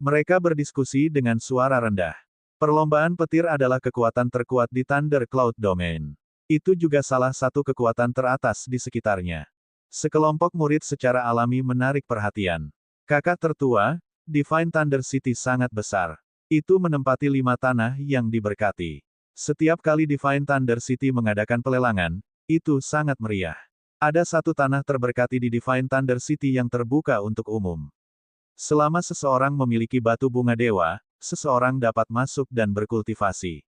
Mereka berdiskusi dengan suara rendah. Perlombaan petir adalah kekuatan terkuat di Thunder Cloud Domain. Itu juga salah satu kekuatan teratas di sekitarnya. Sekelompok murid secara alami menarik perhatian. Kakak tertua, Divine Thunder City sangat besar. Itu menempati 5 tanah yang diberkati. Setiap kali Divine Thunder City mengadakan pelelangan, itu sangat meriah. Ada satu tanah terberkati di Divine Thunder City yang terbuka untuk umum. Selama seseorang memiliki batu bunga dewa, seseorang dapat masuk dan berkultivasi.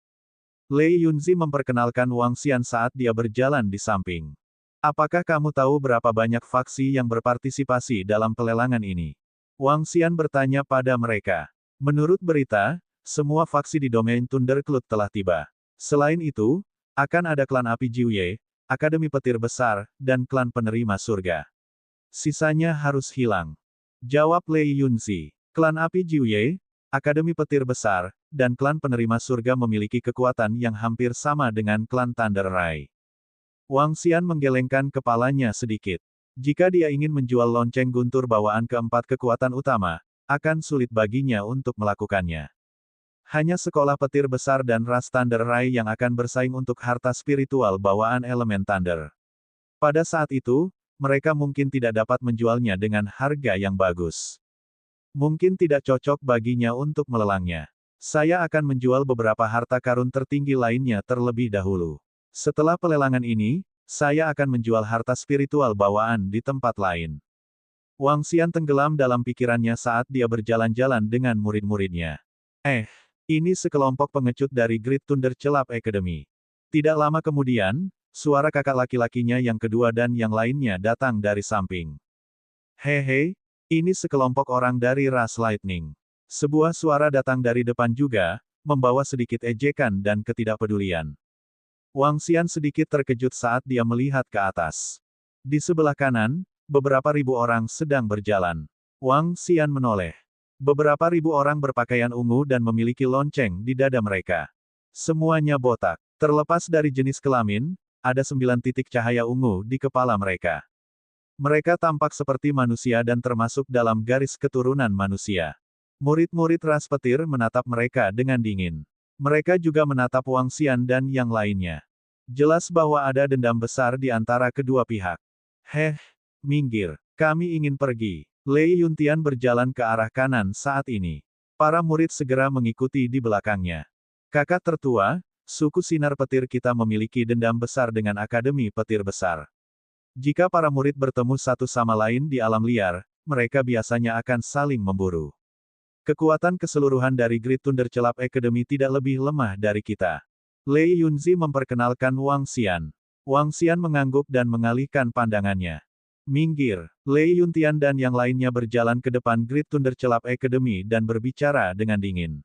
Lei Yunzi memperkenalkan Wang Xian saat dia berjalan di samping. Apakah kamu tahu berapa banyak faksi yang berpartisipasi dalam pelelangan ini? Wang Xian bertanya pada mereka. Menurut berita, semua faksi di domain Thundercloud telah tiba. Selain itu, akan ada klan api Jiuye, Akademi Petir Besar, dan klan penerima surga. Sisanya harus hilang. Jawab Lei Yunzi. Klan api Jiuye, Akademi Petir Besar, dan klan penerima surga memiliki kekuatan yang hampir sama dengan klan Thunder Rai. Wang Xian menggelengkan kepalanya sedikit. Jika dia ingin menjual lonceng guntur bawaan keempat kekuatan utama, akan sulit baginya untuk melakukannya. Hanya sekolah petir besar dan ras Thunder Rai yang akan bersaing untuk harta spiritual bawaan elemen Thunder. Pada saat itu, mereka mungkin tidak dapat menjualnya dengan harga yang bagus. Mungkin tidak cocok baginya untuk melelangnya. Saya akan menjual beberapa harta karun tertinggi lainnya terlebih dahulu. Setelah pelelangan ini, saya akan menjual harta spiritual bawaan di tempat lain. Wang Xian tenggelam dalam pikirannya saat dia berjalan-jalan dengan murid-muridnya. Ini sekelompok pengecut dari Great Thunder Celap Academy. Tidak lama kemudian, suara kakak laki-lakinya yang kedua dan yang lainnya datang dari samping. Hehe, ini sekelompok orang dari ras Lightning. Sebuah suara datang dari depan juga, membawa sedikit ejekan dan ketidakpedulian. Wang Xian sedikit terkejut saat dia melihat ke atas. Di sebelah kanan, beberapa ribu orang sedang berjalan. Wang Xian menoleh. Beberapa ribu orang berpakaian ungu dan memiliki lonceng di dada mereka. Semuanya botak. Terlepas dari jenis kelamin, ada 9 titik cahaya ungu di kepala mereka. Mereka tampak seperti manusia dan termasuk dalam garis keturunan manusia. Murid-murid ras petir menatap mereka dengan dingin. Mereka juga menatap Wang Xian dan yang lainnya. Jelas bahwa ada dendam besar di antara kedua pihak. Minggir. Kami ingin pergi. Lei Yuntian berjalan ke arah kanan saat ini. Para murid segera mengikuti di belakangnya. Kakak tertua, suku sinar petir kita memiliki dendam besar dengan Akademi Petir Besar. Jika para murid bertemu satu sama lain di alam liar, mereka biasanya akan saling memburu. Kekuatan keseluruhan dari Great Thunder Celap Academy tidak lebih lemah dari kita. Lei Yunzi memperkenalkan Wang Xian. Wang Xian mengangguk dan mengalihkan pandangannya. Minggir. Lei Yuntian dan yang lainnya berjalan ke depan Great Thunder Celap Academy dan berbicara dengan dingin.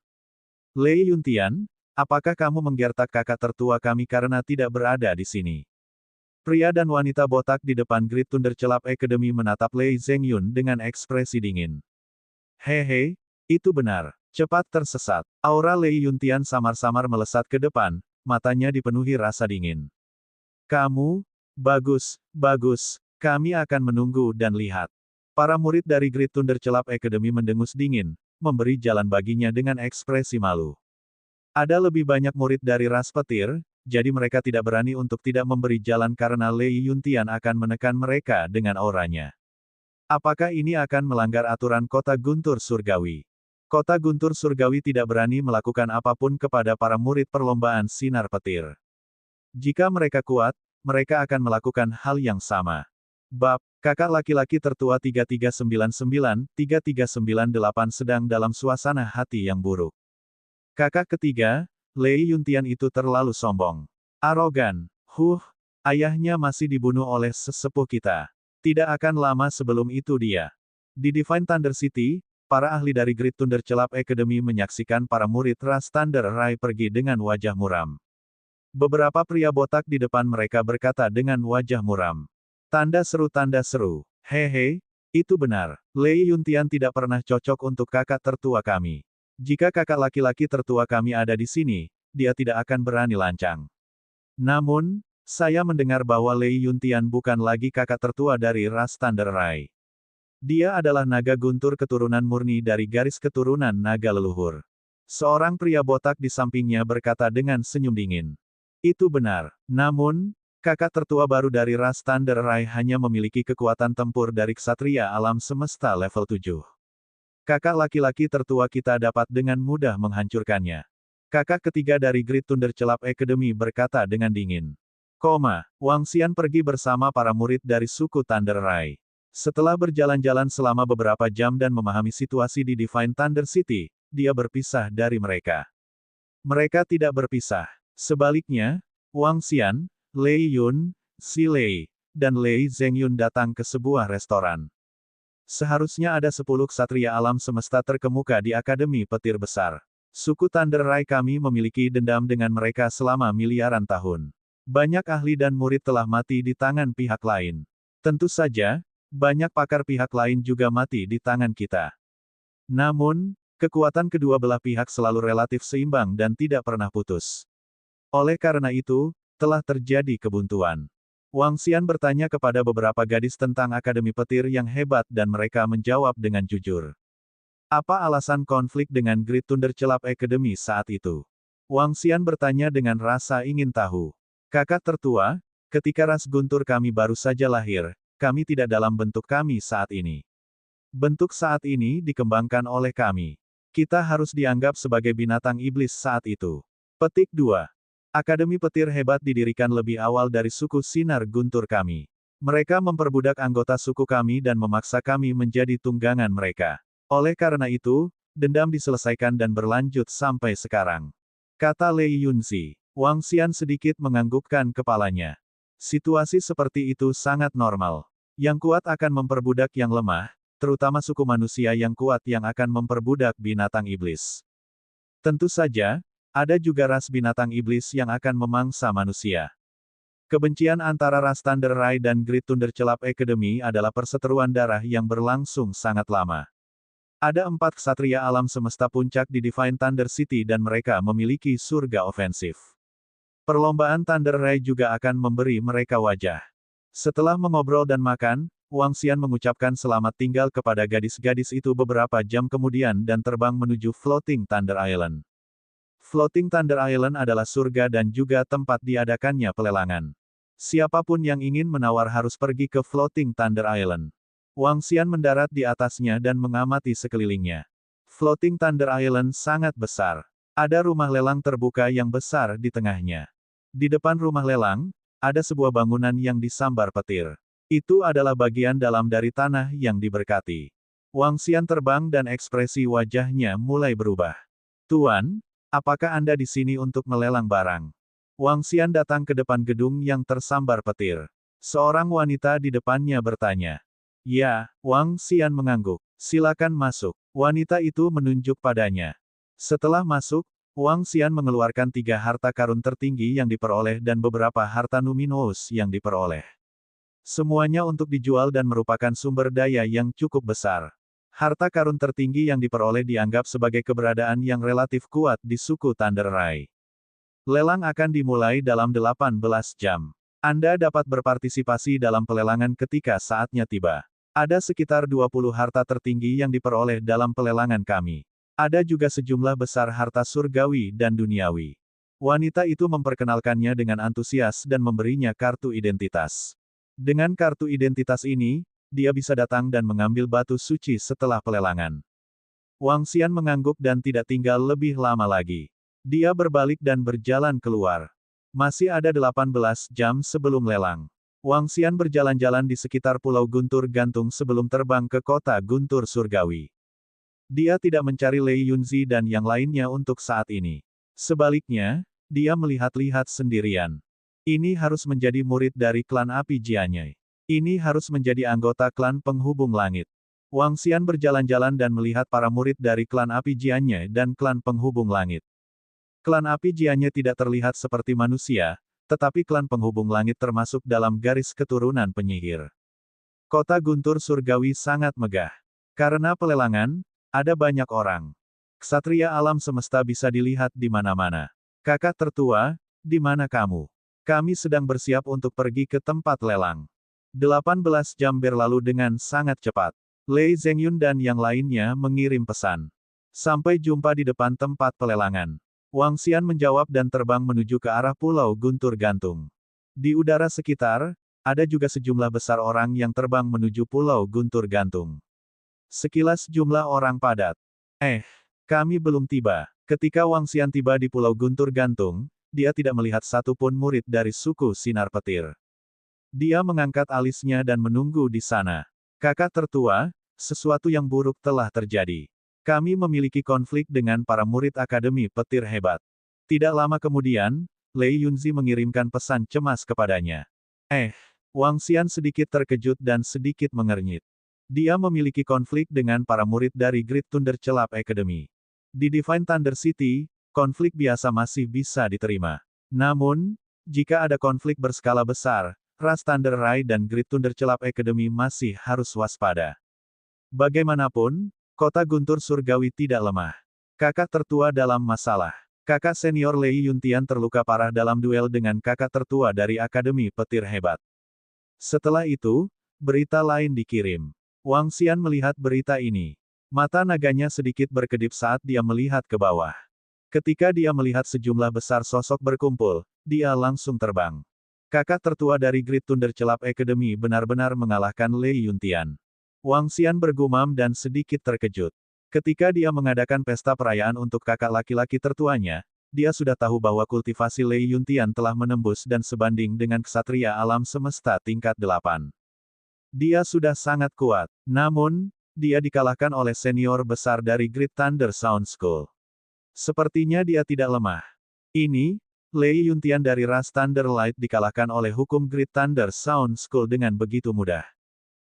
Lei Yuntian, apakah kamu menggertak kakak tertua kami karena tidak berada di sini? Pria dan wanita botak di depan Great Thunder Celap Academy menatap Lei Zhengyun dengan ekspresi dingin. Hehe, itu benar. Cepat tersesat. Aura Lei Yuntian samar-samar melesat ke depan, matanya dipenuhi rasa dingin. Kamu? Bagus, bagus. Kami akan menunggu dan lihat. Para murid dari Great Thunder Celap Academy mendengus dingin, memberi jalan baginya dengan ekspresi malu. Ada lebih banyak murid dari ras petir, jadi mereka tidak berani untuk tidak memberi jalan karena Lei Yuntian akan menekan mereka dengan auranya. Apakah ini akan melanggar aturan kota Guntur Surgawi? Kota Guntur Surgawi tidak berani melakukan apapun kepada para murid perlombaan sinar petir. Jika mereka kuat, mereka akan melakukan hal yang sama. Bab, kakak laki-laki tertua 3399-3398 sedang dalam suasana hati yang buruk. Kakak ketiga, Lei Yuntian itu terlalu sombong. Arogan. Ayahnya masih dibunuh oleh sesepuh kita. Tidak akan lama sebelum itu dia. Di Divine Thunder City, para ahli dari Great Thunder Club Academy menyaksikan para murid ras Thunder Rai pergi dengan wajah muram. Beberapa pria botak di depan mereka berkata dengan wajah muram. Tanda seru, hehe, itu benar. Lei Yuntian tidak pernah cocok untuk kakak tertua kami. Jika kakak laki-laki tertua kami ada di sini, dia tidak akan berani lancang. Namun, saya mendengar bahwa Lei Yuntian bukan lagi kakak tertua dari ras Thunder Rai. Dia adalah naga guntur keturunan murni dari garis keturunan naga leluhur. Seorang pria botak di sampingnya berkata dengan senyum dingin. Itu benar. Namun, kakak tertua baru dari ras Thunder Rai hanya memiliki kekuatan tempur dari ksatria alam semesta level 7. Kakak laki-laki tertua kita dapat dengan mudah menghancurkannya. Kakak ketiga dari Great Thunder Club Academy berkata dengan dingin. Wang Xian pergi bersama para murid dari suku Thunder Rai. Setelah berjalan-jalan selama beberapa jam dan memahami situasi di Divine Thunder City, dia berpisah dari mereka. Mereka tidak berpisah. Sebaliknya, Wang Xian, Lei Yun, Si Lei, dan Lei Zhengyun datang ke sebuah restoran. Seharusnya ada 10 ksatria alam semesta terkemuka di Akademi Petir Besar. Suku Thunder Rai kami memiliki dendam dengan mereka selama miliaran tahun. Banyak ahli dan murid telah mati di tangan pihak lain. Tentu saja, banyak pakar pihak lain juga mati di tangan kita. Namun, kekuatan kedua belah pihak selalu relatif seimbang dan tidak pernah putus. Oleh karena itu, telah terjadi kebuntuan. Wang Xian bertanya kepada beberapa gadis tentang Akademi Petir yang hebat dan mereka menjawab dengan jujur. Apa alasan konflik dengan Great Thunder Club Academy saat itu? Wang Xian bertanya dengan rasa ingin tahu. Kakak tertua, ketika ras guntur kami baru saja lahir, kami tidak dalam bentuk kami saat ini. Bentuk saat ini dikembangkan oleh kami. Kita harus dianggap sebagai binatang iblis saat itu. Petik 2. Akademi Petir hebat didirikan lebih awal dari suku Sinar Guntur kami. Mereka memperbudak anggota suku kami dan memaksa kami menjadi tunggangan mereka. Oleh karena itu, dendam diselesaikan dan berlanjut sampai sekarang. Kata Lei Yunzi. Wang Xian sedikit menganggukkan kepalanya. Situasi seperti itu sangat normal. Yang kuat akan memperbudak yang lemah, terutama suku manusia yang kuat yang akan memperbudak binatang iblis. Tentu saja, ada juga ras binatang iblis yang akan memangsa manusia. Kebencian antara ras Thunder Rai dan Great Thunder Club Academy adalah perseteruan darah yang berlangsung sangat lama. Ada 4 ksatria alam semesta puncak di Divine Thunder City dan mereka memiliki surga ofensif. Perlombaan Thunder Rai juga akan memberi mereka wajah. Setelah mengobrol dan makan, Wang Xian mengucapkan selamat tinggal kepada gadis-gadis itu beberapa jam kemudian dan terbang menuju Floating Thunder Island. Floating Thunder Island adalah surga dan juga tempat diadakannya pelelangan. Siapapun yang ingin menawar harus pergi ke Floating Thunder Island. Wang Xian mendarat di atasnya dan mengamati sekelilingnya. Floating Thunder Island sangat besar. Ada rumah lelang terbuka yang besar di tengahnya. Di depan rumah lelang, ada sebuah bangunan yang disambar petir. Itu adalah bagian dalam dari tanah yang diberkati. Wang Xian terbang dan ekspresi wajahnya mulai berubah. Tuan, apakah Anda di sini untuk melelang barang? Wang Xian datang ke depan gedung yang tersambar petir. Seorang wanita di depannya bertanya. Ya, Wang Xian mengangguk. Silakan masuk. Wanita itu menunjuk padanya. Setelah masuk, Wang Xian mengeluarkan 3 harta karun tertinggi yang diperoleh dan beberapa harta numinous yang diperoleh. Semuanya untuk dijual dan merupakan sumber daya yang cukup besar. Harta karun tertinggi yang diperoleh dianggap sebagai keberadaan yang relatif kuat di suku Thunder Rai. Lelang akan dimulai dalam 18 jam. Anda dapat berpartisipasi dalam pelelangan ketika saatnya tiba. Ada sekitar 20 harta tertinggi yang diperoleh dalam pelelangan kami. Ada juga sejumlah besar harta surgawi dan duniawi. Wanita itu memperkenalkannya dengan antusias dan memberinya kartu identitas. Dengan kartu identitas ini, dia bisa datang dan mengambil batu suci setelah pelelangan. Wang Xian mengangguk dan tidak tinggal lebih lama lagi. Dia berbalik dan berjalan keluar. Masih ada 18 jam sebelum lelang. Wang Xian berjalan-jalan di sekitar Pulau Guntur Gantung sebelum terbang ke kota Guntur Surgawi. Dia tidak mencari Lei Yunzi dan yang lainnya untuk saat ini. Sebaliknya, dia melihat-lihat sendirian. Ini harus menjadi murid dari klan api Jianyai. Ini harus menjadi anggota klan penghubung langit. Wang Xian berjalan-jalan dan melihat para murid dari klan api Jianye dan klan penghubung langit. Klan api Jianye tidak terlihat seperti manusia, tetapi klan penghubung langit termasuk dalam garis keturunan penyihir. Kota Guntur Surgawi sangat megah. Karena pelelangan, ada banyak orang. Ksatria alam semesta bisa dilihat di mana-mana. Kakak tertua, di mana kamu? Kami sedang bersiap untuk pergi ke tempat lelang. 18 jam berlalu dengan sangat cepat. Lei Zhengyun dan yang lainnya mengirim pesan. Sampai jumpa di depan tempat pelelangan. Wang Xian menjawab dan terbang menuju ke arah Pulau Guntur Gantung. Di udara sekitar, ada juga sejumlah besar orang yang terbang menuju Pulau Guntur Gantung. Sekilas jumlah orang padat. Kami belum tiba. Ketika Wang Xian tiba di Pulau Guntur Gantung, dia tidak melihat satupun murid dari suku Sinar Petir. Dia mengangkat alisnya dan menunggu di sana. Kakak tertua, sesuatu yang buruk telah terjadi. Kami memiliki konflik dengan para murid Akademi Petir Hebat. Tidak lama kemudian, Lei Yunzi mengirimkan pesan cemas kepadanya. Wang Xian sedikit terkejut dan sedikit mengernyit. Dia memiliki konflik dengan para murid dari Great Thunder Celap Academy. Di Divine Thunder City, konflik biasa masih bisa diterima. Namun, jika ada konflik berskala besar, Ras Thunder Rai dan Great Thunder Celap Academy masih harus waspada. Bagaimanapun, kota Guntur Surgawi tidak lemah. Kakak tertua dalam masalah. Kakak senior Lei Yuntian terluka parah dalam duel dengan kakak tertua dari Akademi Petir Hebat. Setelah itu, berita lain dikirim. Wang Xian melihat berita ini. Mata naganya sedikit berkedip saat dia melihat ke bawah. Ketika dia melihat sejumlah besar sosok berkumpul, dia langsung terbang. Kakak tertua dari Great Thunder Celap Academy benar-benar mengalahkan Lei Yuntian. Wang Xian bergumam dan sedikit terkejut. Ketika dia mengadakan pesta perayaan untuk kakak laki-laki tertuanya, dia sudah tahu bahwa kultivasi Lei Yuntian telah menembus dan sebanding dengan ksatria alam semesta tingkat 8. Dia sudah sangat kuat. Namun, dia dikalahkan oleh senior besar dari Great Thunder Sound School. Sepertinya dia tidak lemah. Ini, Lei Yuntian dari ras Thunder Light dikalahkan oleh hukum Great Thunder Sound School dengan begitu mudah.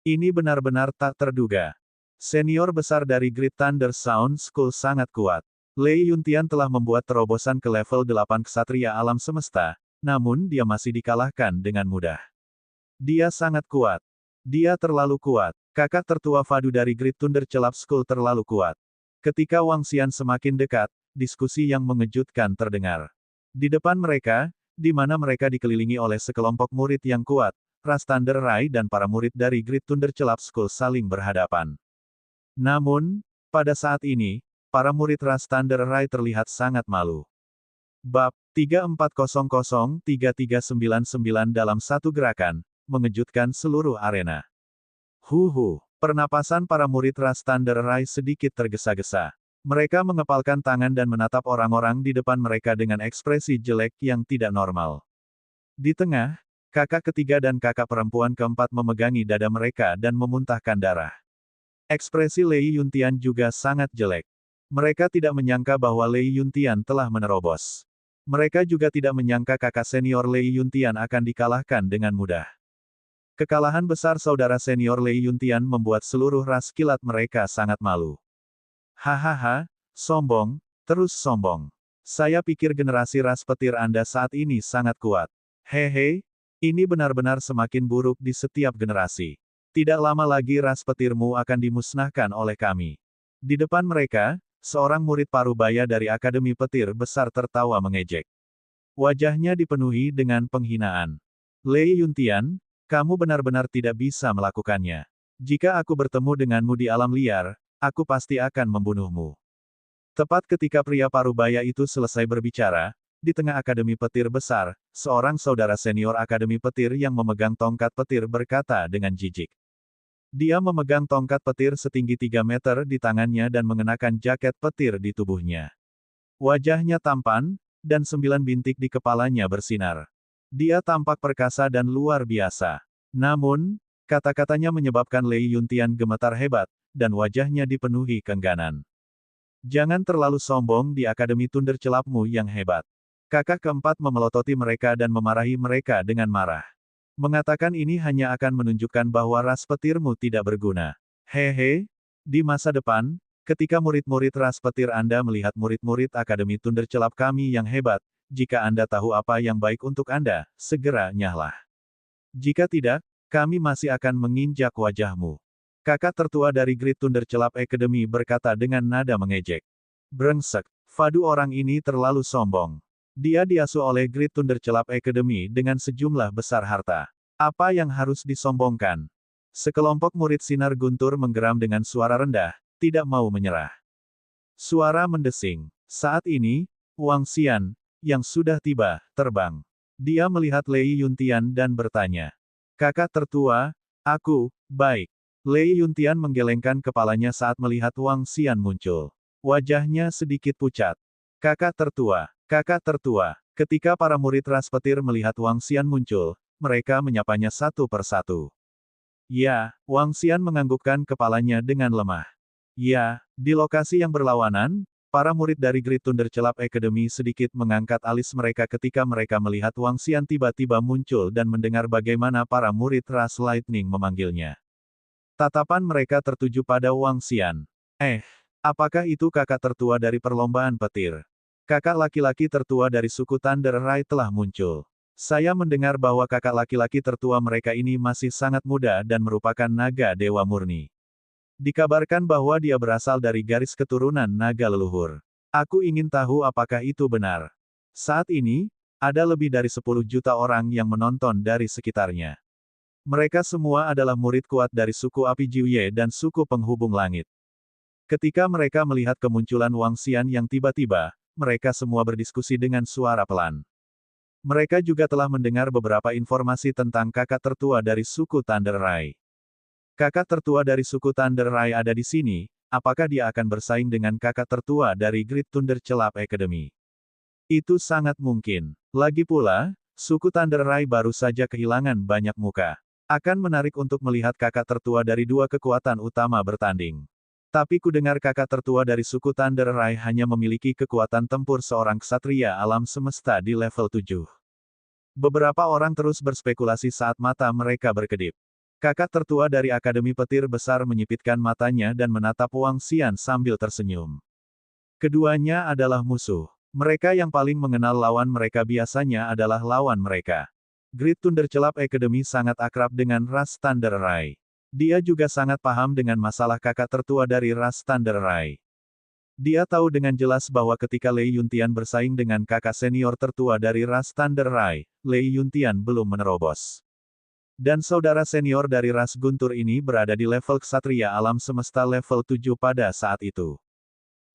Ini benar-benar tak terduga. Senior besar dari Great Thunder Sound School sangat kuat. Lei Yuntian telah membuat terobosan ke level 8 ksatria alam semesta, namun dia masih dikalahkan dengan mudah. Dia sangat kuat. Dia terlalu kuat. Kakak tertua Fadu dari Great Thunder Celap School terlalu kuat. Ketika Wang Xian semakin dekat, diskusi yang mengejutkan terdengar. Di depan mereka, di mana mereka dikelilingi oleh sekelompok murid yang kuat, Ras Thunder Rai dan para murid dari Great Thunder Celap School saling berhadapan. Namun, pada saat ini, para murid Ras Thunder Rai terlihat sangat malu. Bab 3400-3399 dalam satu gerakan, mengejutkan seluruh arena. Pernapasan para murid Ras Thunder Rai sedikit tergesa-gesa. Mereka mengepalkan tangan dan menatap orang-orang di depan mereka dengan ekspresi jelek yang tidak normal. Di tengah, kakak ketiga dan kakak perempuan keempat memegangi dada mereka dan memuntahkan darah. Ekspresi Lei Yuntian juga sangat jelek. Mereka tidak menyangka bahwa Lei Yuntian telah menerobos. Mereka juga tidak menyangka kakak senior Lei Yuntian akan dikalahkan dengan mudah. Kekalahan besar saudara senior Lei Yuntian membuat seluruh ras kilat mereka sangat malu. Hahaha, sombong, terus sombong. Saya pikir generasi ras petir Anda saat ini sangat kuat. Hehe, ini benar-benar semakin buruk di setiap generasi. Tidak lama lagi ras petirmu akan dimusnahkan oleh kami. Di depan mereka, seorang murid parubaya dari Akademi Petir Besar tertawa mengejek. Wajahnya dipenuhi dengan penghinaan. Lei Yuntian, kamu benar-benar tidak bisa melakukannya. Jika aku bertemu denganmu di alam liar, aku pasti akan membunuhmu. Tepat ketika pria parubaya itu selesai berbicara, di tengah Akademi Petir Besar, seorang saudara senior Akademi Petir yang memegang tongkat petir berkata dengan jijik. Dia memegang tongkat petir setinggi 3 meter di tangannya dan mengenakan jaket petir di tubuhnya. Wajahnya tampan, dan 9 bintik di kepalanya bersinar. Dia tampak perkasa dan luar biasa. Namun, kata-katanya menyebabkan Lei Yuntian gemetar hebat, dan wajahnya dipenuhi keengganan. Jangan terlalu sombong di Akademi Thunder Celapmu yang hebat. Kakak keempat memelototi mereka dan memarahi mereka dengan marah. Mengatakan ini hanya akan menunjukkan bahwa ras petirmu tidak berguna. Hehe, di masa depan, ketika murid-murid ras petir Anda melihat murid-murid Akademi Thunderclap kami yang hebat, jika Anda tahu apa yang baik untuk Anda, segera nyahlah. Jika tidak, kami masih akan menginjak wajahmu. Kakak tertua dari Great Thunderclap Academy berkata dengan nada mengejek. Brengsek, Fadu orang ini terlalu sombong. Dia diasuh oleh Great Thunderclap Academy dengan sejumlah besar harta. Apa yang harus disombongkan? Sekelompok murid sinar guntur menggeram dengan suara rendah, tidak mau menyerah. Suara mendesing. Saat ini, Wang Xian, yang sudah tiba, terbang. Dia melihat Lei Yuntian dan bertanya. Kakak tertua, aku, baik. Lei Yuntian menggelengkan kepalanya saat melihat Wang Xian muncul. Wajahnya sedikit pucat. Kakak tertua. Ketika para murid ras petir melihat Wang Xian muncul, mereka menyapanya satu persatu. Ya, Wang Xian menganggukkan kepalanya dengan lemah. Ya, di lokasi yang berlawanan, para murid dari Great Thunderclap Academy sedikit mengangkat alis mereka ketika mereka melihat Wang Xian tiba-tiba muncul dan mendengar bagaimana para murid ras Lightning memanggilnya. Tatapan mereka tertuju pada Wang Xian. Apakah itu kakak tertua dari perlombaan petir? Kakak laki-laki tertua dari suku Thunder Rai telah muncul. Saya mendengar bahwa kakak laki-laki tertua mereka ini masih sangat muda dan merupakan naga dewa murni. Dikabarkan bahwa dia berasal dari garis keturunan naga leluhur. Aku ingin tahu apakah itu benar. Saat ini, ada lebih dari 10 juta orang yang menonton dari sekitarnya. Mereka semua adalah murid kuat dari suku api Jiuye dan suku penghubung langit. Ketika mereka melihat kemunculan Wang Xian yang tiba-tiba, mereka semua berdiskusi dengan suara pelan. Mereka juga telah mendengar beberapa informasi tentang kakak tertua dari suku Thunder Rai. Kakak tertua dari suku Thunder Rai ada di sini, apakah dia akan bersaing dengan kakak tertua dari Great Thunderclap Academy? Itu sangat mungkin. Lagi pula, suku Thunder Rai baru saja kehilangan banyak muka. Akan menarik untuk melihat kakak tertua dari dua kekuatan utama bertanding. Tapi kudengar kakak tertua dari suku Thunder Rai hanya memiliki kekuatan tempur seorang ksatria alam semesta di level 7. Beberapa orang terus berspekulasi saat mata mereka berkedip. Kakak tertua dari Akademi Petir Besar menyipitkan matanya dan menatap Wang Xian sambil tersenyum. Keduanya adalah musuh. Mereka yang paling mengenal lawan mereka biasanya adalah lawan mereka. Great Thunderclap Academy sangat akrab dengan ras Thunder Rai. Dia juga sangat paham dengan masalah kakak tertua dari ras Thunder Rai. Dia tahu dengan jelas bahwa ketika Lei Yuntian bersaing dengan kakak senior tertua dari ras Thunder Rai, Lei Yuntian belum menerobos. Dan saudara senior dari ras guntur ini berada di level ksatria alam semesta level 7 pada saat itu.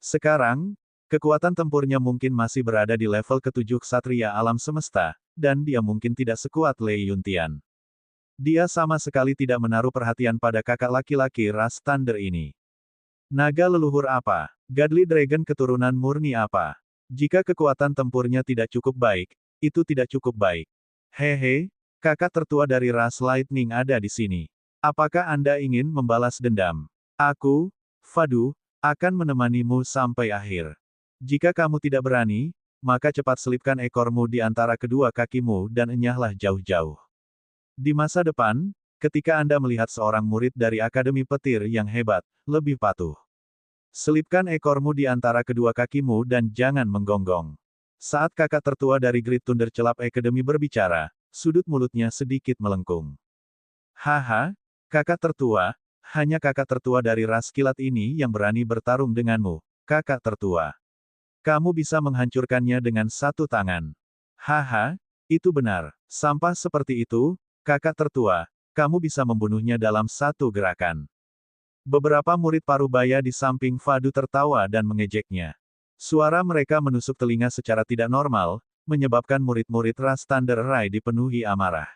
Sekarang, kekuatan tempurnya mungkin masih berada di level ke-7 ksatria alam semesta, dan dia mungkin tidak sekuat Lei Yuntian. Dia sama sekali tidak menaruh perhatian pada kakak laki-laki ras Thunder ini. Naga leluhur apa? Godly Dragon keturunan murni apa? Jika kekuatan tempurnya tidak cukup baik, itu tidak cukup baik. Hehe, kakak tertua dari ras Lightning ada di sini. Apakah Anda ingin membalas dendam? Aku, Fadu, akan menemanimu sampai akhir. Jika kamu tidak berani, maka cepat selipkan ekormu di antara kedua kakimu dan enyahlah jauh-jauh. Di masa depan, ketika Anda melihat seorang murid dari Akademi Petir yang hebat, lebih patuh. Selipkan ekormu di antara kedua kakimu dan jangan menggonggong. Saat kakak tertua dari Great Thunderclap Academy berbicara, sudut mulutnya sedikit melengkung. Haha, kakak tertua, hanya kakak tertua dari ras kilat ini yang berani bertarung denganmu, kakak tertua. Kamu bisa menghancurkannya dengan satu tangan. Haha, itu benar. Sampah seperti itu, kakak tertua, kamu bisa membunuhnya dalam satu gerakan. Beberapa murid Parubaya di samping Fadu tertawa dan mengejeknya. Suara mereka menusuk telinga secara tidak normal, menyebabkan murid-murid ras Thunder Rai dipenuhi amarah.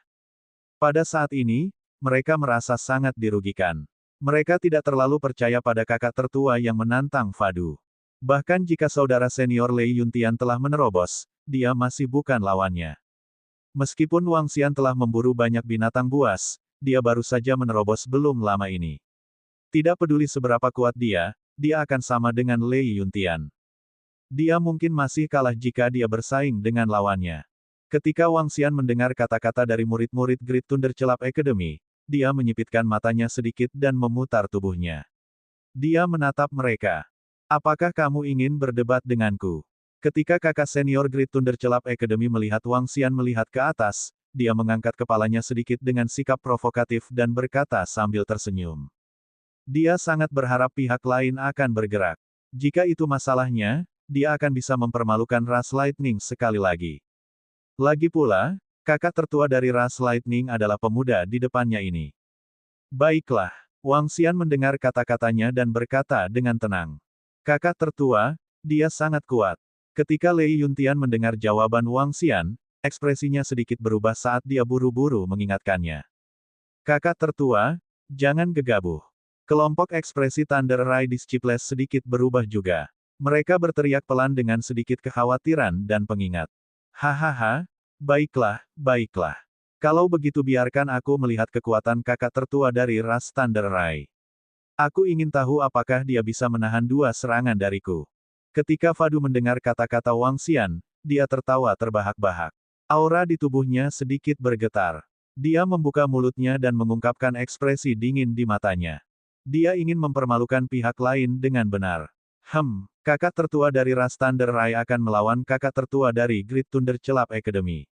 Pada saat ini, mereka merasa sangat dirugikan. Mereka tidak terlalu percaya pada kakak tertua yang menantang Fadu. Bahkan jika saudara senior Lei Yuntian telah menerobos, dia masih bukan lawannya. Meskipun Wang Xian telah memburu banyak binatang buas, dia baru saja menerobos belum lama ini. Tidak peduli seberapa kuat dia akan sama dengan Lei Yuntian. Dia mungkin masih kalah jika dia bersaing dengan lawannya. Ketika Wang Xian mendengar kata-kata dari murid-murid Great Thunder Club Academy, dia menyipitkan matanya sedikit dan memutar tubuhnya. Dia menatap mereka. Apakah kamu ingin berdebat denganku? Ketika kakak senior Great Thunder Club Academy melihat Wang Xian melihat ke atas, dia mengangkat kepalanya sedikit dengan sikap provokatif dan berkata sambil tersenyum. Dia sangat berharap pihak lain akan bergerak. Jika itu masalahnya, dia akan bisa mempermalukan ras Lightning sekali lagi. Lagi pula, kakak tertua dari ras Lightning adalah pemuda di depannya ini. Baiklah, Wang Xian mendengar kata-katanya dan berkata dengan tenang. Kakak tertua, dia sangat kuat. Ketika Lei Yuntian mendengar jawaban Wang Xian, ekspresinya sedikit berubah saat dia buru-buru mengingatkannya. Kakak tertua, jangan gegabah. Kelompok ekspresi Thunder Rai Disciples sedikit berubah juga. Mereka berteriak pelan dengan sedikit kekhawatiran dan pengingat. Hahaha, baiklah, baiklah. Kalau begitu biarkan aku melihat kekuatan kakak tertua dari ras Thunder Rai. Aku ingin tahu apakah dia bisa menahan dua serangan dariku. Ketika Fadu mendengar kata-kata Wang Xian, dia tertawa terbahak-bahak. Aura di tubuhnya sedikit bergetar. Dia membuka mulutnya dan mengungkapkan ekspresi dingin di matanya. Dia ingin mempermalukan pihak lain dengan benar. Kakak tertua dari ras Thunder Rai akan melawan kakak tertua dari Great Thunder Club Academy.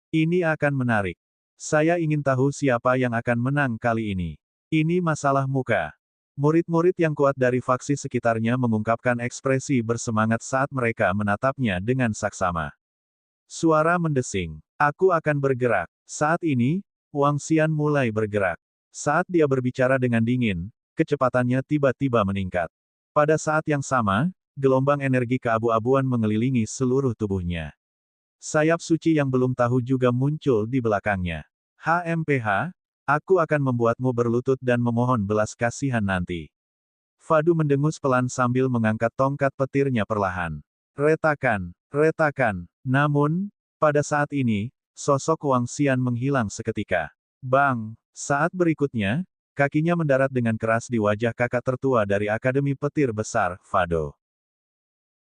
Ini akan menarik. Saya ingin tahu siapa yang akan menang kali ini. Ini masalah muka. Murid-murid yang kuat dari faksi sekitarnya mengungkapkan ekspresi bersemangat saat mereka menatapnya dengan saksama. Suara mendesing. Aku akan bergerak. Saat ini, Wang Xian mulai bergerak. Saat dia berbicara dengan dingin, kecepatannya tiba-tiba meningkat. Pada saat yang sama, gelombang energi keabu-abuan mengelilingi seluruh tubuhnya. Sayap suci yang belum tahu juga muncul di belakangnya. HMPH, aku akan membuatmu berlutut dan memohon belas kasihan nanti. Fadu mendengus pelan sambil mengangkat tongkat petirnya perlahan. Retakan, retakan. Namun, pada saat ini, sosok Wang Xian menghilang seketika. Bang! Saat berikutnya, kakinya mendarat dengan keras di wajah kakak tertua dari Akademi Petir Besar, Fado.